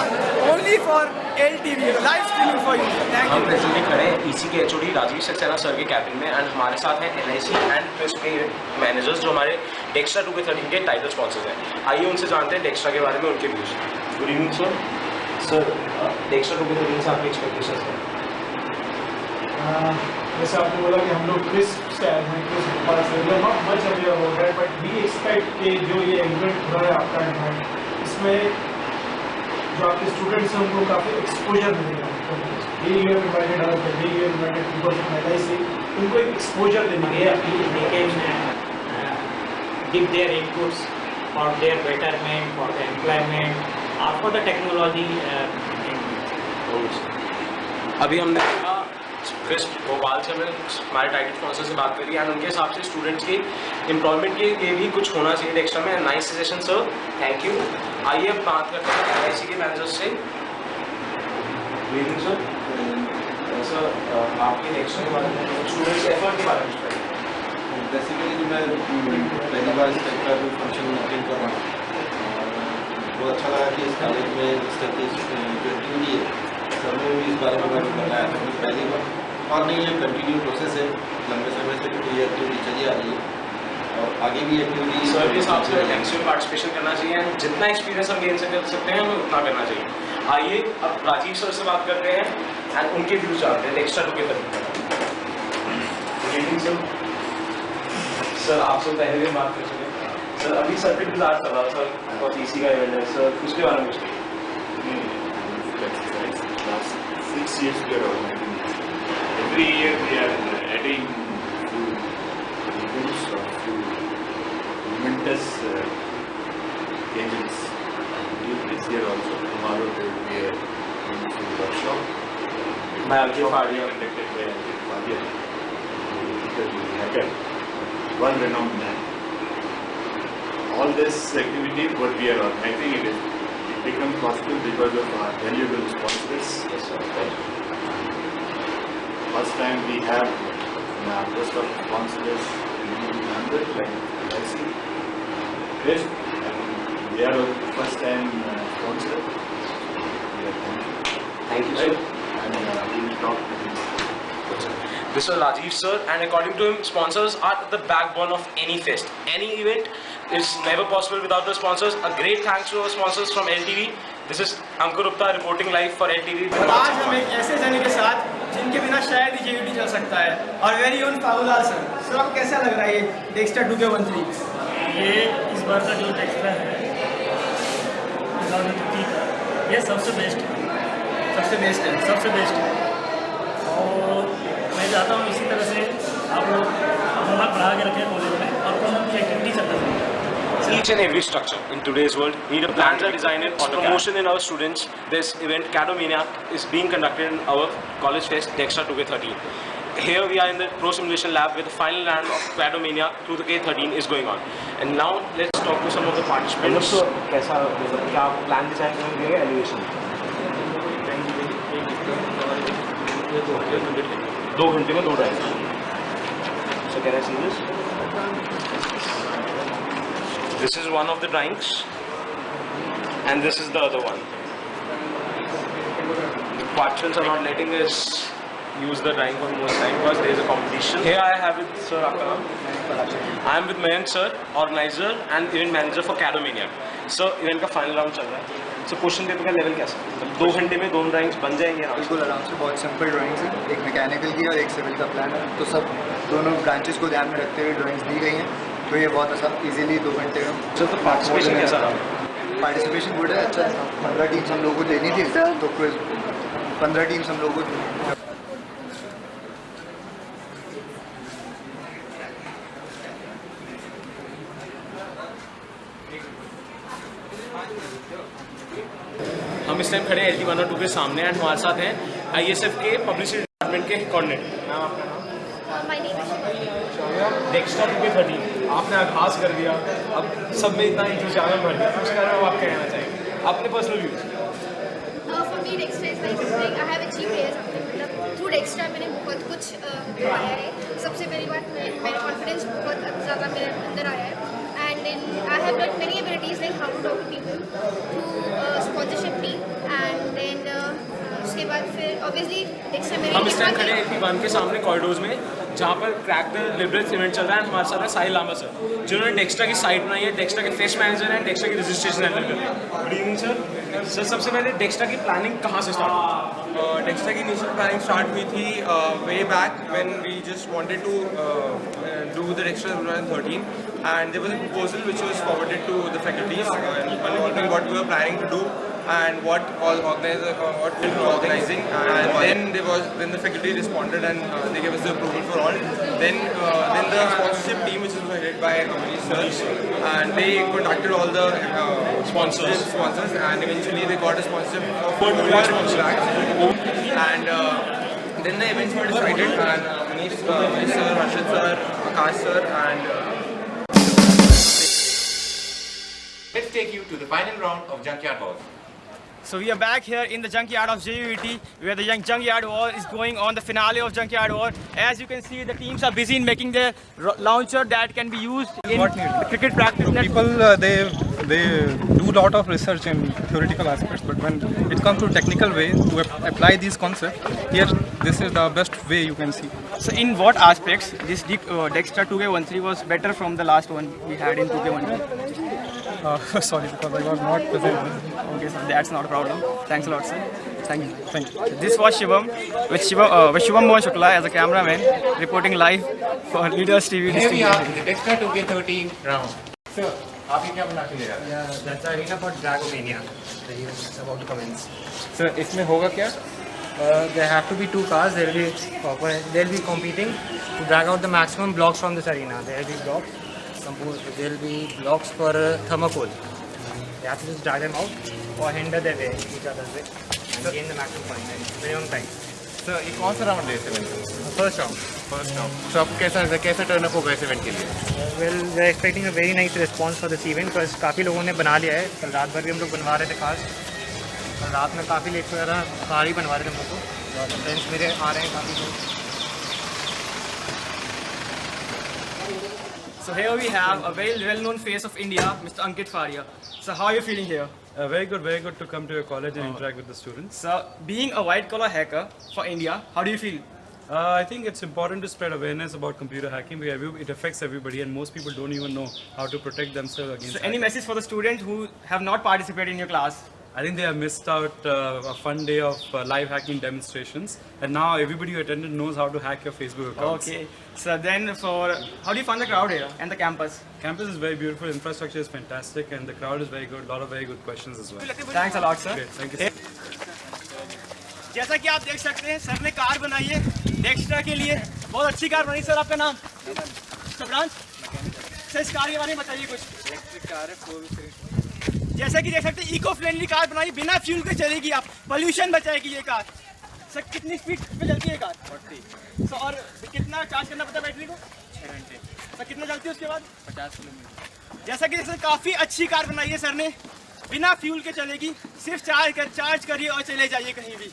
only for LTV, live streaming for you. Thank you. हम presently खड़े हैं EC के HOD Rajiv Saxena sir के cabin में and हमारे साथ हैं NIC and press के मैनेजर्स जो हमारे डेक्स्ट्रा 2K13 के टाइटल स्पॉन्सर्स हैं. आइए उनसे जानते हैं डेक्स्ट्रा के बारे में उनके views. Good evening sir. Sir Dijkstra 2K13 से आपकी एक्सपेक्टेशंस हैं? जैसे आपने बोला कि हम लोग क्रिस्प से आए हैं, क्रिस्प पास से नॉट मच अवेयर हो रहा है, बट वी एक्सपेक्ट कि जो ये इवेंट हो रहा है आपका इवेंट, इसमें जो आपके स्टूडेंट्स हैं उनको काफ़ी एक्सपोजर मिलेगा. उनको एक एक्सपोजर देना है. give their inputs for their betterment, for the employment, or for the technology. अभी हमने देखा क्रिस्प भोपाल से हमने हमारे टाइटल स्पॉन्सर से बात करी एंड उनके हिसाब से स्टूडेंट्स की एम्प्लॉयमेंट के लिए भी कुछ होना चाहिए एक्स्ट्रा में. Nice suggestion sir, thank you. आइए अब बात करते हैं एनआईसी के मैनेजर से. Good evening sir. सर आपके एक्स्ट्रा के बारे में स्टूडेंट्स एफर्ट के बारे में बेसिकली जो मैं पहली बार इस टाइप का फंक्शन अटेंड कर रहा हूँ और बहुत अच्छा लगा कि इस कॉलेज में इस टाइप की जो एक्टिविटी है सब ने भी इस बारे में मुझे बताया था कि पहली बार. और नहीं, ये कंटिन्यू प्रोसेस है, लंबे समय से भी ये एक्टिविटी चली आ रही है और आगे भी एक्टिविटी. सर के हिसाब से एक्टिव पार्टिसिपेशन करना चाहिए एंड जितना एक्सपीरियंस हम गेन से कर सकते हैं हमें उतना करना चाहिए. आइए अब राजीव सर से बात करते हैं एंड उनके व्यूज जानते हैं extra 2K13. Good evening sir. Sir आपसे पहले भी बात कर चुके हैं. सर अभी सर्किट डिजायर चल रहा सर बहुत ईसी का इवेंट है सर, उसके बारे में कुछ last 6 years we are organizing. Every year we are adding few events or few momentous occasions. This year also, tomorrow there will be a wonderful workshop. by Aljit Fadia. Conducted by Aljit Fadia. Hacker, one renowned man. All this activity what we are organizing, it becomes possible because of our valuable sponsors. Yes, sir. First time we have a list of sponsors members like LIC, Crisp, and they are the first time sponsor. Thank you, sir. And we will talk to him. This was Rajiv sir, and according to him, sponsors are the backbone of any fest. Any event is never possible without the sponsors. A great thanks to our sponsors from LTV. This is Ankur Gupta reporting live for NTV. और आज हम एक ऐसे जने के साथ जिनके बिना शायद ही JUT चल सकता है, और वेरी ओन फाउलाल सर। सर आपको कैसा लग रहा है ये डेक्स्ट्रा 2K13? ये इस बार का जो डेक्स्ट्रा है 2023 का, ये सबसे बेस्ट है। सबसे बेस्ट है। सबसे बेस्ट है। और मैं चाहता हूँ इसी तरह से आप लोग दिमाग बढ़ा के रखें कॉलेज में और कौन सी एक्टिविटी चलता है। Each and every structure in today's world need a plan to design it for promotion in our students. This event Cadomania is being conducted in our college fest Dextra 2K13. Here we are in the Pro Simulation Lab where the final round of Cadomania 2K13 is going on. And now let's talk to some of the participants. कैसा क्या plan design करेंगे elevation? 2 घंटे में 2 drive. So can I see this? This is one of the drawings, and this is the other one. The participants are not letting us use the drawing for most time because there is a competition. Here I have with Sir Akram. I am with Mayank Sir, organizer and event manager for Cadomania. So event का final round चल रहा है. So question paper का level कैसा? 2 घंटे में 2 drawings बन जाएंगे? बिल्कुल आराम से, बहुत सिंपल ड्राइंग्स हैं। एक मैकेनिकल की और एक सिविल का प्लान है, तो सब दोनों ब्रांचेस को ध्यान में रखते हुए ड्राइंग्स दी गई हैं, तो ये बहुत आसान इजीली 2 घंटे में। सर तो पार्टिसिपेशन कैसा रहा? पार्टिसिपेशन गुड है, अच्छा है। 15 टीम्स हम लोगों को लेनी थी, तो क्विज 15 टीम्स हम लोगों को। हम इस टाइम खड़े हैं LT 102 के सामने एंड हमारे साथ हैं ISF के पब्लिसिटी डिपार्टमेंट के कोऑर्डिनेटर। नाम आपका नाम? डेक्स्ट्रा 2K13 आपने आगाज कर दिया, अब सब में इतना इंतजाम भर दिया, उसके बारे में आप क्या कहना चाहेंगे अपने personal views? For me, Dextra is like I have achieved years मतलब through Dextra मैंने बहुत कुछ पाया है। सबसे पहली बात मेरा कॉन्फिडेंस बहुत ज़्यादा मेरे अंदर आया है, and then I have learned many abilities like how to talk to people through sponsorship team, and then उसके बाद फिर obviously Dextra मेरे हम इस टाइम खड़े हैं LT 1 के सामने कॉरिडोर्स में जहाँ पर क्रैक द लिबरल्स इवेंट चल रहा है। हमारे साथ है साहिल लामा सर जिन्होंने डेक्स्ट्रा की साइट बनाई है, डेक्स्ट्रा के फेस्ट मैनेजर हैं, डेक्स्ट्रा की रजिस्ट्रेशन हैंडल कर रहे हैं। Good evening sir. सर सबसे पहले डेक्स्ट्रा की प्लानिंग कहाँ से स्टार्ट हुई? डेक्स्ट्रा की इनिशियल प्लानिंग स्टार्ट हुई थी way back when we just wanted to do the Dextra 2013 and there was a proposal which was forwarded to the faculties involving what we were planning to do and what we were organizing, and then the faculty responded and they gave us the approval for all. Then the sponsorship team, which is headed by Manish sir, and they contacted all the sponsors and eventually they got a sponsorship for 4 years back. And then the events were decided, and Manish sir, Rashid sir, Akash sir, and let's take you to the final round of Junkyard War. So we are back here in the junkyard of JUT, where the junkyard war is going on, the finale of junkyard war. As you can see, the teams are busy in making the launcher that can be used in cricket practice. People they do a lot of research in theoretical aspects, but when it comes to technical way to apply these concepts, here this is the best way you can see. So in what aspects this Dextra 2K13 was better from the last one we had in 2K13? Sorry, because I was not present. Okay, so that's not a problem. Thanks a lot, sir. Thank you. This was Shivam with Shivam Mohan Shukla as a cameraman reporting live for Leaders TV. Here we are in the Dextra 2K13 round. Sir, आप ये क्या बना के ले रहे हैं? Yeah, that's the arena for Dragomania. The event is about to commence. Sir, इसमें होगा क्या? There have to be 2 cars. They'll be competing to drag out the maximum blocks from this arena. There will be blocks. There will be blocks for thermocol. They have to just drag them out or hinder their way, each other's way, and gain the maximum points in minimum time. Sir, ये कौन सा round है इस event का? First round. So आपको कैसा turn up होगा इस इवेंट के लिए? Well, we are expecting a very nice response for this event because काफ़ी लोगों ने बना लिया है। कल रात भर भी हम लोग बनवा रहे थे खास। कल रात में काफ़ी लेट हो रहा था, कार ही बनवा रहे थे हम लोग को। फ्रेंड्स मेरे आ रहे हैं काफ़ी लोग। So here we have a very well-known face of India, Mr. Ankit Faria. So how are you feeling here? Very good to come to your college and interact with the students. So being a white-collar hacker for India, how do you feel? I think it's important to spread awareness about computer hacking because it affects everybody and most people don't even know how to protect themselves against So any message for the students who have not participated in your class? I think they have missed out a fun day of live hacking demonstrations, and now everybody who attended knows how to hack your Facebook accounts. Okay. So then, how do you find the crowd here and the campus? Campus is very beautiful, infrastructure is fantastic, and the crowd is very good. A lot of very good questions as well. Thanks a lot, sir. Great, thank you. Sir. जैसा कि आप देख सकते हैं, sir ने car बनाई है Dijkstra के लिए, बहुत अच्छी कार बनाई। सर, आपका नाम? सबरांश। सर, इस कार के बारे में बताइए कुछ। इलेक्ट्रिक कार है, 4 जैसा कि देख सकते हैं, इको फ्रेंडली कार बनाई, बिना फ्यूल के चलेगी, आप पोल्यूशन बचाएगी ये कार। सर, कितनी स्पीड पे चलती है कार? 40। सर, और कितना चार्ज करना पड़ता है बैटरी को? 6 घंटे। सर, कितना चलती है उसके बाद? 50 किलोमीटर। जैसा कि सर काफ़ी अच्छी कार बनाई है सर ने, बिना फ्यूल के चलेगी, सिर्फ चार्ज करिए और चले जाइए कहीं भी।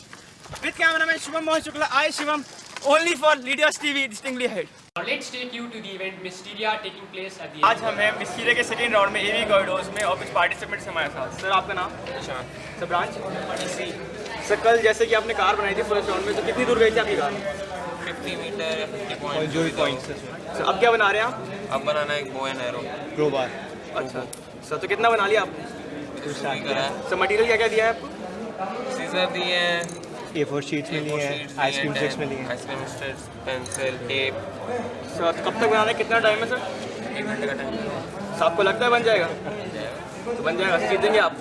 With cameraman Shubham Mohan Shukla, I Shivam, only for leaders TV, distinctly head. Now let's take you to the event Mysteria taking place at the आज हम हैं मिस्टीरिया के सेकेंड राउंड में एवी कॉरिडोर्स में, और कुछ पार्टिसिपेंट्स हमारे साथ। सर, आपका नाम? ईशान। Sir, branch? सर, कल जैसे कि आपने कार बनाई थी फर्स्ट राउंड में, तो कितनी दूर गई थी आपकी कार? 50 metre 50 points. सर, अब क्या बना रहे हैं आप? अब बनाना है एक बो एंड एरो क्रोबार। अच्छा सर, तो कितना बना लिया आपने? सर, मटेरियल क्या क्या दिया है आपको? सीजर दिए हैं, A4 शीट्स मिली हैं, आइसक्रीम स्टिक्स मिली हैं, ice cream sticks, pencil, tape. Sir, कब तक बनाना है, कितना टाइम है सर? 1 घंटे का टाइम है। सर, आपको लगता है बन जाएगा? तो बन जाएगा, जीतेंगे आप?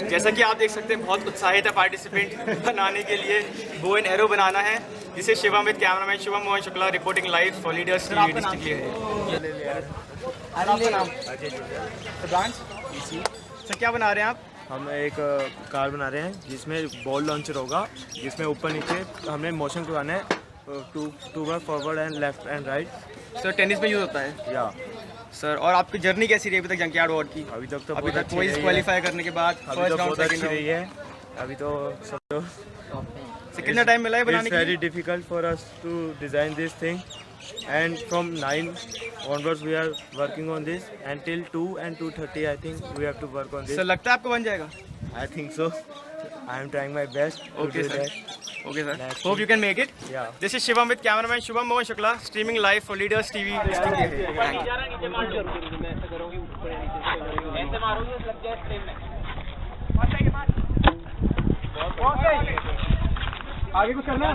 जैसा कि आप देख सकते हैं, बहुत उत्साहित है पार्टिसिपेंट बनाने के लिए। बो एंड एरो बनाना है, जिसे Shivam with cameraman Shubham Mohan Shukla reporting live for leaders TV districtly. आपका नाम? ब्रांच? सर, क्या बना रहे हैं आप? हम एक कार बना रहे हैं जिसमें बॉल लॉन्चर होगा, जिसमें ऊपर नीचे हमने मोशन करवाना है, टू बार forward and left and right. Sir, tennis में यूज़ होता है? या सर, और आपकी जर्नी कैसी रही अभी तक जंकयार्ड वार्ड की? अभी तक तो अभी बहुत तक कोई क्वालिफाई करने के बाद फर्स्ट राउंड अच्छी रही है। अभी तो सब कितना टाइम मिला है बनाने के लिए? It's very difficult for us to design this thing, and from 9 onwards we are working on this until 2 and 2:30 I think we have to work on this. Sir, लगता है आपको बन जाएगा? I think so. I am trying my best to do that. Okay sir. Hope you can make it. Yeah. This is Shivam with cameraman Shubham Mohan Shukla, streaming live for Leaders TV. आगे कुछ करना है?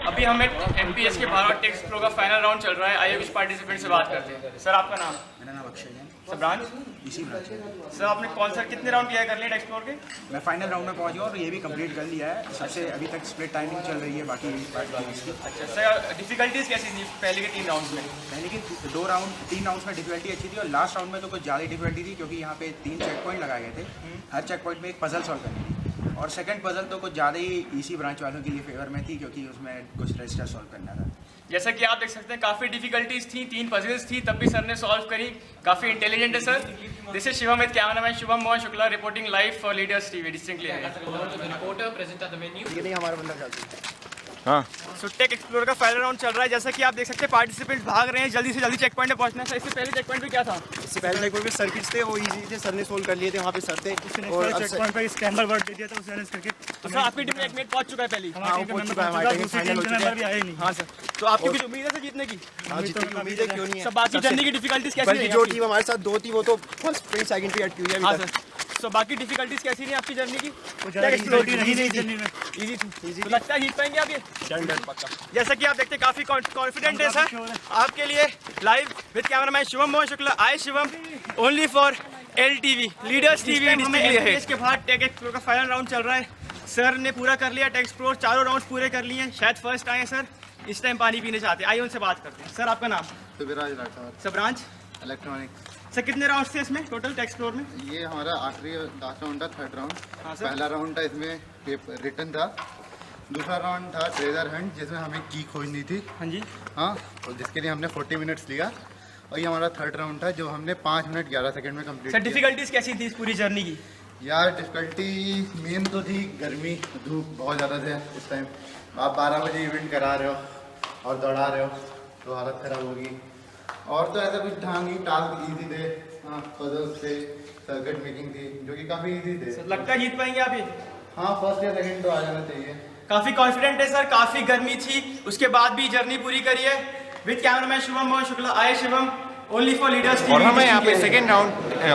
अभी हमें MPS के Bharat takes pro का final round चल रहा है। आइए कुछ पार्टिसिपेंट से बात करते हैं। सर, आपका नाम? मेरा नाम अक्षय है। Sir, branch? इसी ब्रांच है। सर, आपने कौन सा कितने राउंड किया कर लिए एक्सप्लोर के? मैं फाइनल राउंड में पहुंच गया और ये भी कंप्लीट कर लिया है। सबसे अभी तक स्प्लिट टाइमिंग चल रही है बाकी इसकी। अच्छा सर, डिफिकल्टीज कैसी थी पहले के 3 राउंड्स में? पहले के 3 राउंड्स में डिफिकल्टी अच्छी थी, और लास्ट राउंड में तो कुछ ज़्यादा डिफिकल्टी थी, क्योंकि यहाँ पे 3 चेक पॉइंट लगाए गए थे। हर चेक पॉइंट में एक पजल सॉल्व करनी थी, और सेकंड पजल तो कुछ ज़्यादा ही इसी ब्रांच वालों के लिए फेवर में थी, क्योंकि उसमें कुछ रजिस्टर सॉल्व करना था। जैसा कि आप देख सकते हैं, काफ़ी डिफिकल्टीज थी, 3 पजल्स थी, तब भी सर ने सॉल्व करी। काफ़ी इंटेलिजेंट है sir. This is Shivam with cameraman Shubham Mohan Shukla reporting live for leaders TV distinctly. reporter present at the venue. ये नहीं हमारा बंदा चलता है। हाँ। सुटेक एक्सप्लोर का फाइनल राउंड चल रहा है। जैसा कि आप देख सकते हैं, पार्टिसिपेंट्स भाग रहे हैं, जल्दी से जल्दी चेक पॉइंट पे पहुंचना है। इससे पहले चेक पॉइंट पे क्या था? इससे पहले चेक पॉइंट पे सर्किट्स थे, वो इजी थे, सर ने सोल्व कर लिए थे, वहाँ पे सर थे। और चेक पॉइंट पे स्क्रैम्बल वर्ड दे दिया था उस एनालिसिस करके। तो सर, आपकी टीम में एक मैच पहुंच चुका है पहले? हाँ, वो पहुंच चुका है, हमारी टीम फाइनल हो चुका है। हाँ सर, तो आपकी कुछ उम्मीद है सर जीतने की? हाँ, जीतने की उम्मीद है, क्यों नहीं है। सब बाकी जर्नी की डिफिकल्टीज कैसी रही? जो टीम हमारे साथ 2 थी, वो तो फर्स्ट पे सेकंड पे अटकी हुई है। हाँ सर, तो बाकी डिफिकल्टीज कैसी रही आपकी जर्नी की? इजी थी। तो लगता है जीत पाएंगे आप ये? 100% पक्का। जैसा कि आप देखते हैं, काफी कॉन्फिडेंट है सर आपके लिए। Live with cameraman Shubham Mohan Shukla, I Shivam, only for LTV leaders TV districtly. इसके बाद टेक एक्सप्लोर का फाइनल राउंड चल रहा है। सर ने पूरा कर लिया टेक एक्सप्लोर, 4 राउंड्स पूरे कर लिए हैं। शायद फर्स्ट आए हैं सर, इस टाइम पानी पीने चाहते हैं। आइए उनसे बात करते हैं। सर, आपका नाम? Subiraj Rathore. Sir, branch? Electronics. Sir, कितने राउंड्स थे इसमें टोटल टेक एक्सप्लोर में? ये हमारा आखिरी लास्ट राउंड था, 3rd राउंड। हाँ सर। पहला राउंड था, इसमें पेपर रिटर्न था। दूसरा राउंड था ट्रेजर हंट, जिसमें हमें की खोजनी थी। हाँ जी। हाँ, और जिसके लिए हमने 40 मिनट्स लिया। और ये हमारा 3rd राउंड था, जो हमने 5 मिनट 11 सेकंड में कंप्लीट सर, किया। डिफिकल्टीज कैसी थी इस पूरी जर्नी की? यार, डिफिकल्टी मेन तो थी गर्मी, धूप बहुत ज़्यादा थे उस टाइम। आप 12 बजे इवेंट करा रहे हो और दौड़ा रहे हो, तो हालत ख़राब होगी। और तो ऐसा कुछ था नहीं, टास्क ईजी थे। हाँ, पजल्स थे, सर्किट मेकिंग थी, जो कि काफ़ी ईजी थे। लगता है जीत पाएंगे आप ये? हाँ, फर्स्ट या सेकंड तो आ जाना चाहिए। काफी कॉन्फिडेंट है सर। काफी गर्मी थी, उसके बाद भी जर्नी पूरी करी है। With cameraman Shubham Mohan Shukla, I Shivam, Only for leaders और हमें यहाँ पे second round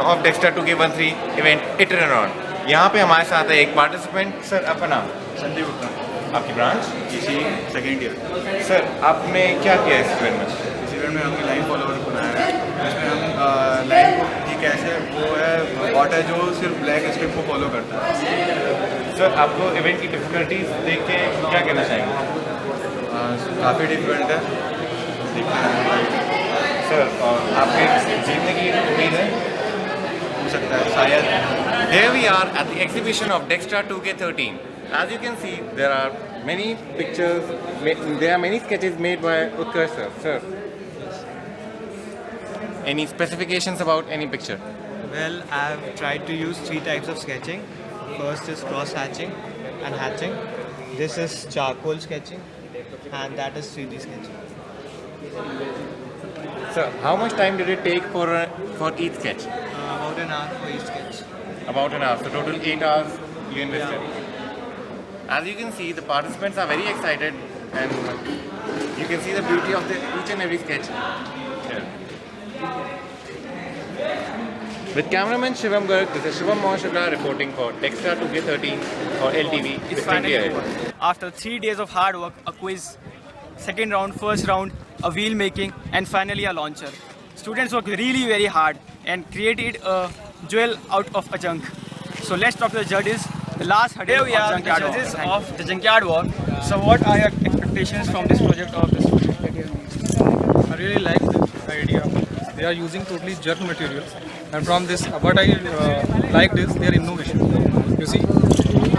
of Dextra 2K13 event इटरन ऑन। यहाँ पे हमारे साथ है एक पार्टिसिपेंट। सर आपका नाम? संदीप गुप्ता। आपकी ब्रांच? इसी सेकेंड ईयर। सर आपने क्या किया इस इवेंट में? इस इवेंट में हमने लाइन फॉलोअर बनाया है, जिसमें हम लाइन की कैसे वो है बॉट है जो सिर्फ ब्लैक स्ट्रिप को फॉलो करता है। सर आपको इवेंट की डिफिकल्टीज देख के क्या कहना चाहेंगे? काफ़ी डिफिकल्ट है। सर और आपके जीतने की उम्मीद है? हो सकता है शायद। Here we are at the exhibition of Dextra 2K13. As you can see, there are many pictures, there are many sketches made by Utkarsh sir. Sir, any specifications about any picture? Well, I've tried to use 3 types of sketching. First is cross hatching and hatching. This is charcoal sketching, and that is 3D sketching. Sir, how much time did it take for each sketch? About an hour for each sketch. About an hour. So total 8 hours you invested. As you can see, the participants are very excited, and you can see the beauty of each and every sketch here. With cameraman Shivam Garg, this is Shivam Mohashukla reporting for Dextra 2K13 for LTV. It's finally over. After 3 days of hard work, a quiz, second round, first round, a wheel making, and finally a launcher. Students worked really very hard and created a jewel out of a junk. So let's talk to the judges. The last hurdle Here we are, the Junkyard judges Walk. of the Junkyard Walk. So what are your expectations from this project of this project? I really like the idea. They are using totally jerk materials, and from this, what I liked is their innovation. You see,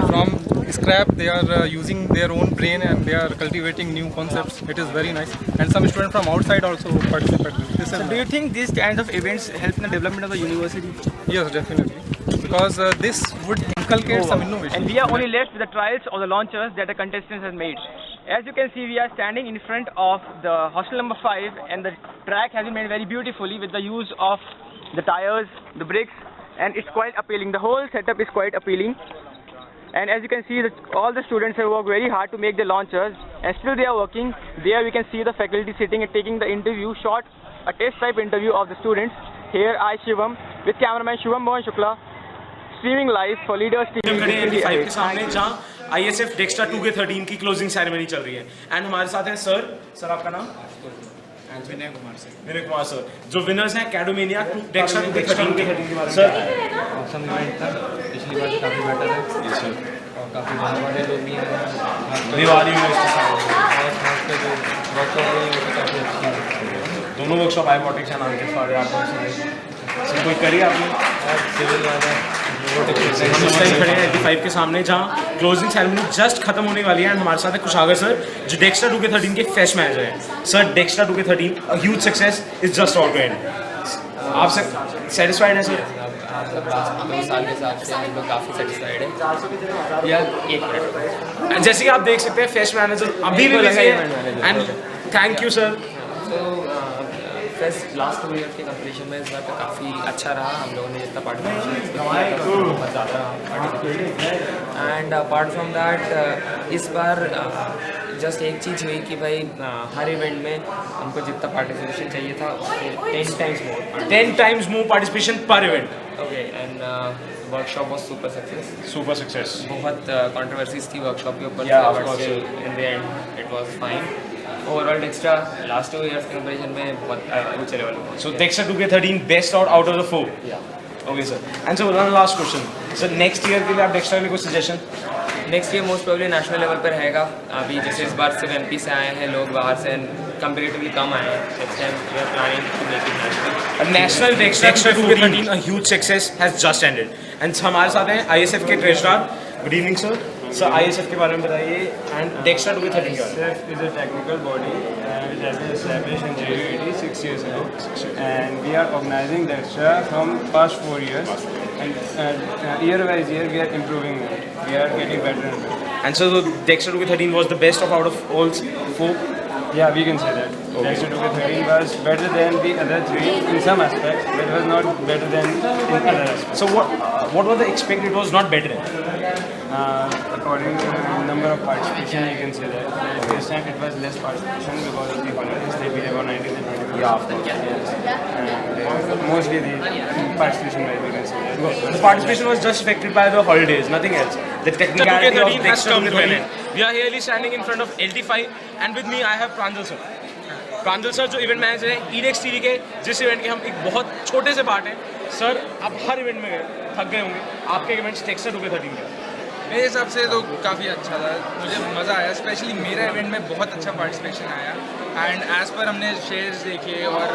from scrap they are using their own brain and they are cultivating new concepts. It is very nice, and some students from outside also participate. So do you think these kinds of events help in the development of the university? Yes, definitely, because this would inculcate some innovation. And we are only left with the trials or the launchers that the contestants have made. As you can see, we are standing in front of the hostel number 5, and the track has been made very beautifully with the use of the tires, the bricks, and it's quite appealing. The whole setup is quite appealing. And as you can see, all the students have worked very hard to make the launchers, and still they are working. There we can see the faculty sitting and taking the interview shot, a test type interview of the students. Here I, Shivam, with cameraman Shivam Mohashukla, streaming live for Leaders TV. खड़े हैं LT5 के सामने जहाँ ISF Dextra 2K13 की closing ceremony चल रही है, and हमारे साथ हैं सर आपका नाम? विनय कुमार सर, जो विनर्स हैं कैडोमेनिया Dextra 2K13 के। सर ऑसम इवेंट था, पिछली बार काफ़ी बेटर है सर, और काफ़ी बड़े बड़े लोग भी हैं। दिवाली यूनिवर्सिटी और खासकर जो वर्कशॉप हुई वो भी काफ़ी अच्छी है। दोनों वर्कशॉप आईबॉटिक्स हैं नाम के सारे आपको कोई करिए आपने सिविल वाला हम इस टाइम खड़े हैं LT5 के सामने जहाँ क्लोजिंग सेरेमनी जस्ट खत्म होने वाली है, एंड हमारे साथ है कुशागर सर जो Dextra 2K13 के फेस्ट मैनेजर हैं। Sir Dextra 2K13 a huge success is just all to end. आप सेटिस्फाइड हैं सर? दो साल के हिसाब से हम लोग काफ़ी सेटिस्फाइड हैं। या 1 मिनट, जैसे कि आप देख सकते हैं फेस्ट मैनेजर अभी भी लगे हैं, and thank you sir. Fest last 2 year के कंपटीशन में इस बार का काफ़ी अच्छा रहा। हम लोगों ने जितना participation and apart from that इस बार जस्ट एक चीज़ हुई कि भाई हर इवेंट में हमको जितना पार्टिसिपेशन चाहिए था उससे 10 times more पार्टिसिपेशन पर event. Okay, and workshop was super success. बहुत कंट्रोवर्सीज थी वर्कशॉप के ऊपर, in the end it was fine. Overall Dextra last 2 years comparison में बहुत ऊंचे लेवल पे। So Dextra 2K13 best out of the 4. Yeah. Okay sir. And so one last question. So next year के लिए आप Dextra के लिए कोई suggestion? Next year most probably national level पर रहेगा। अभी जैसे इस बार सिर्फ MP से आए हैं लोग, बाहर से कंपेरेटिवली कम आए हैं। Next time we are planning to make it national. A national Dextra 2K13 a huge success has just ended. And हमारे साथ हैं ISF के treasurer. Good evening sir. Sir ISF के बारे में बताइए एंड Dextra 2K13 के बारे में। ISF is a technical body and it has been established in JUET 6 years ago, and we are organizing Dextra from past 4 years, and year by year we are improving it. We are getting better and better. And so Dextra 2K13 was the best of out of all 4? Yeah, we can say that. Okay. Dextra 2K13 was better than the other 3 in some aspects, but it was not better than in other aspects. So what was the expected? It was not better than? According to the number of participation, you can say that. This time it was less participation because of the holidays. They have on 19th and 20th. Yeah, of course. And mostly the participation rate, you can say. The participation was just affected by the holidays, nothing else. The technicality of 2K13 has come to an end. We are here standing in front of LT5 and with me I have Pranjal sir. Pranjal sir जो event manager हैं EDX TV के, जिस event के हम एक बहुत छोटे से पार्ट हैं. सर आप हर इवेंट में गए, थक गए होंगे, आपके इवेंट्स टेक्सटा 2K13 के मेरे हिसाब से तो काफ़ी अच्छा था, मुझे मज़ा आया. स्पेशली मेरा इवेंट में बहुत अच्छा पार्टिसिपेशन आया एंड एज़ पर हमने शेयर्स देखे और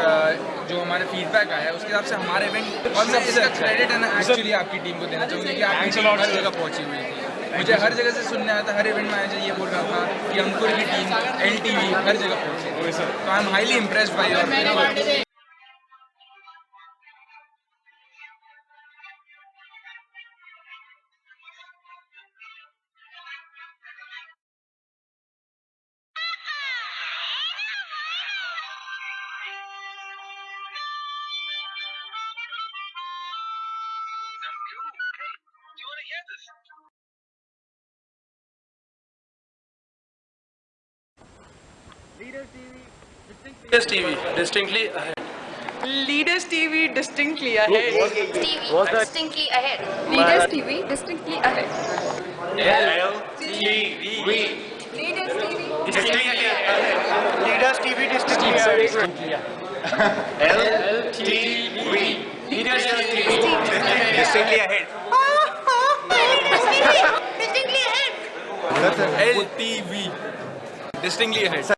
जो हमारे फीडबैक आया उसके हिसाब से हमारा इवेंट, और मैं इसका क्रेडिट है ना एक्चुअली आपकी टीम को देना चाहूँगी कि आपकी टीम हर जगह पहुँची हुई थी. मुझे हर जगह से सुनने आया था, हर इवेंट मैनेजर ये बोल रहा था कि अंकुर की टीम LTV हर जगह पहुँची. तो I am highly impressed by your. Leaders TV, distinctly ahead. Leaders TV distinctly ahead. Was that distinctly ahead. Leaders TV distinctly ahead. LTV. Leaders TV Distinctly ahead. Leaders TV distinctly ahead. LTV. Leaders TV distinctly ahead. Distinctly ahead. LTV distinctly ahead.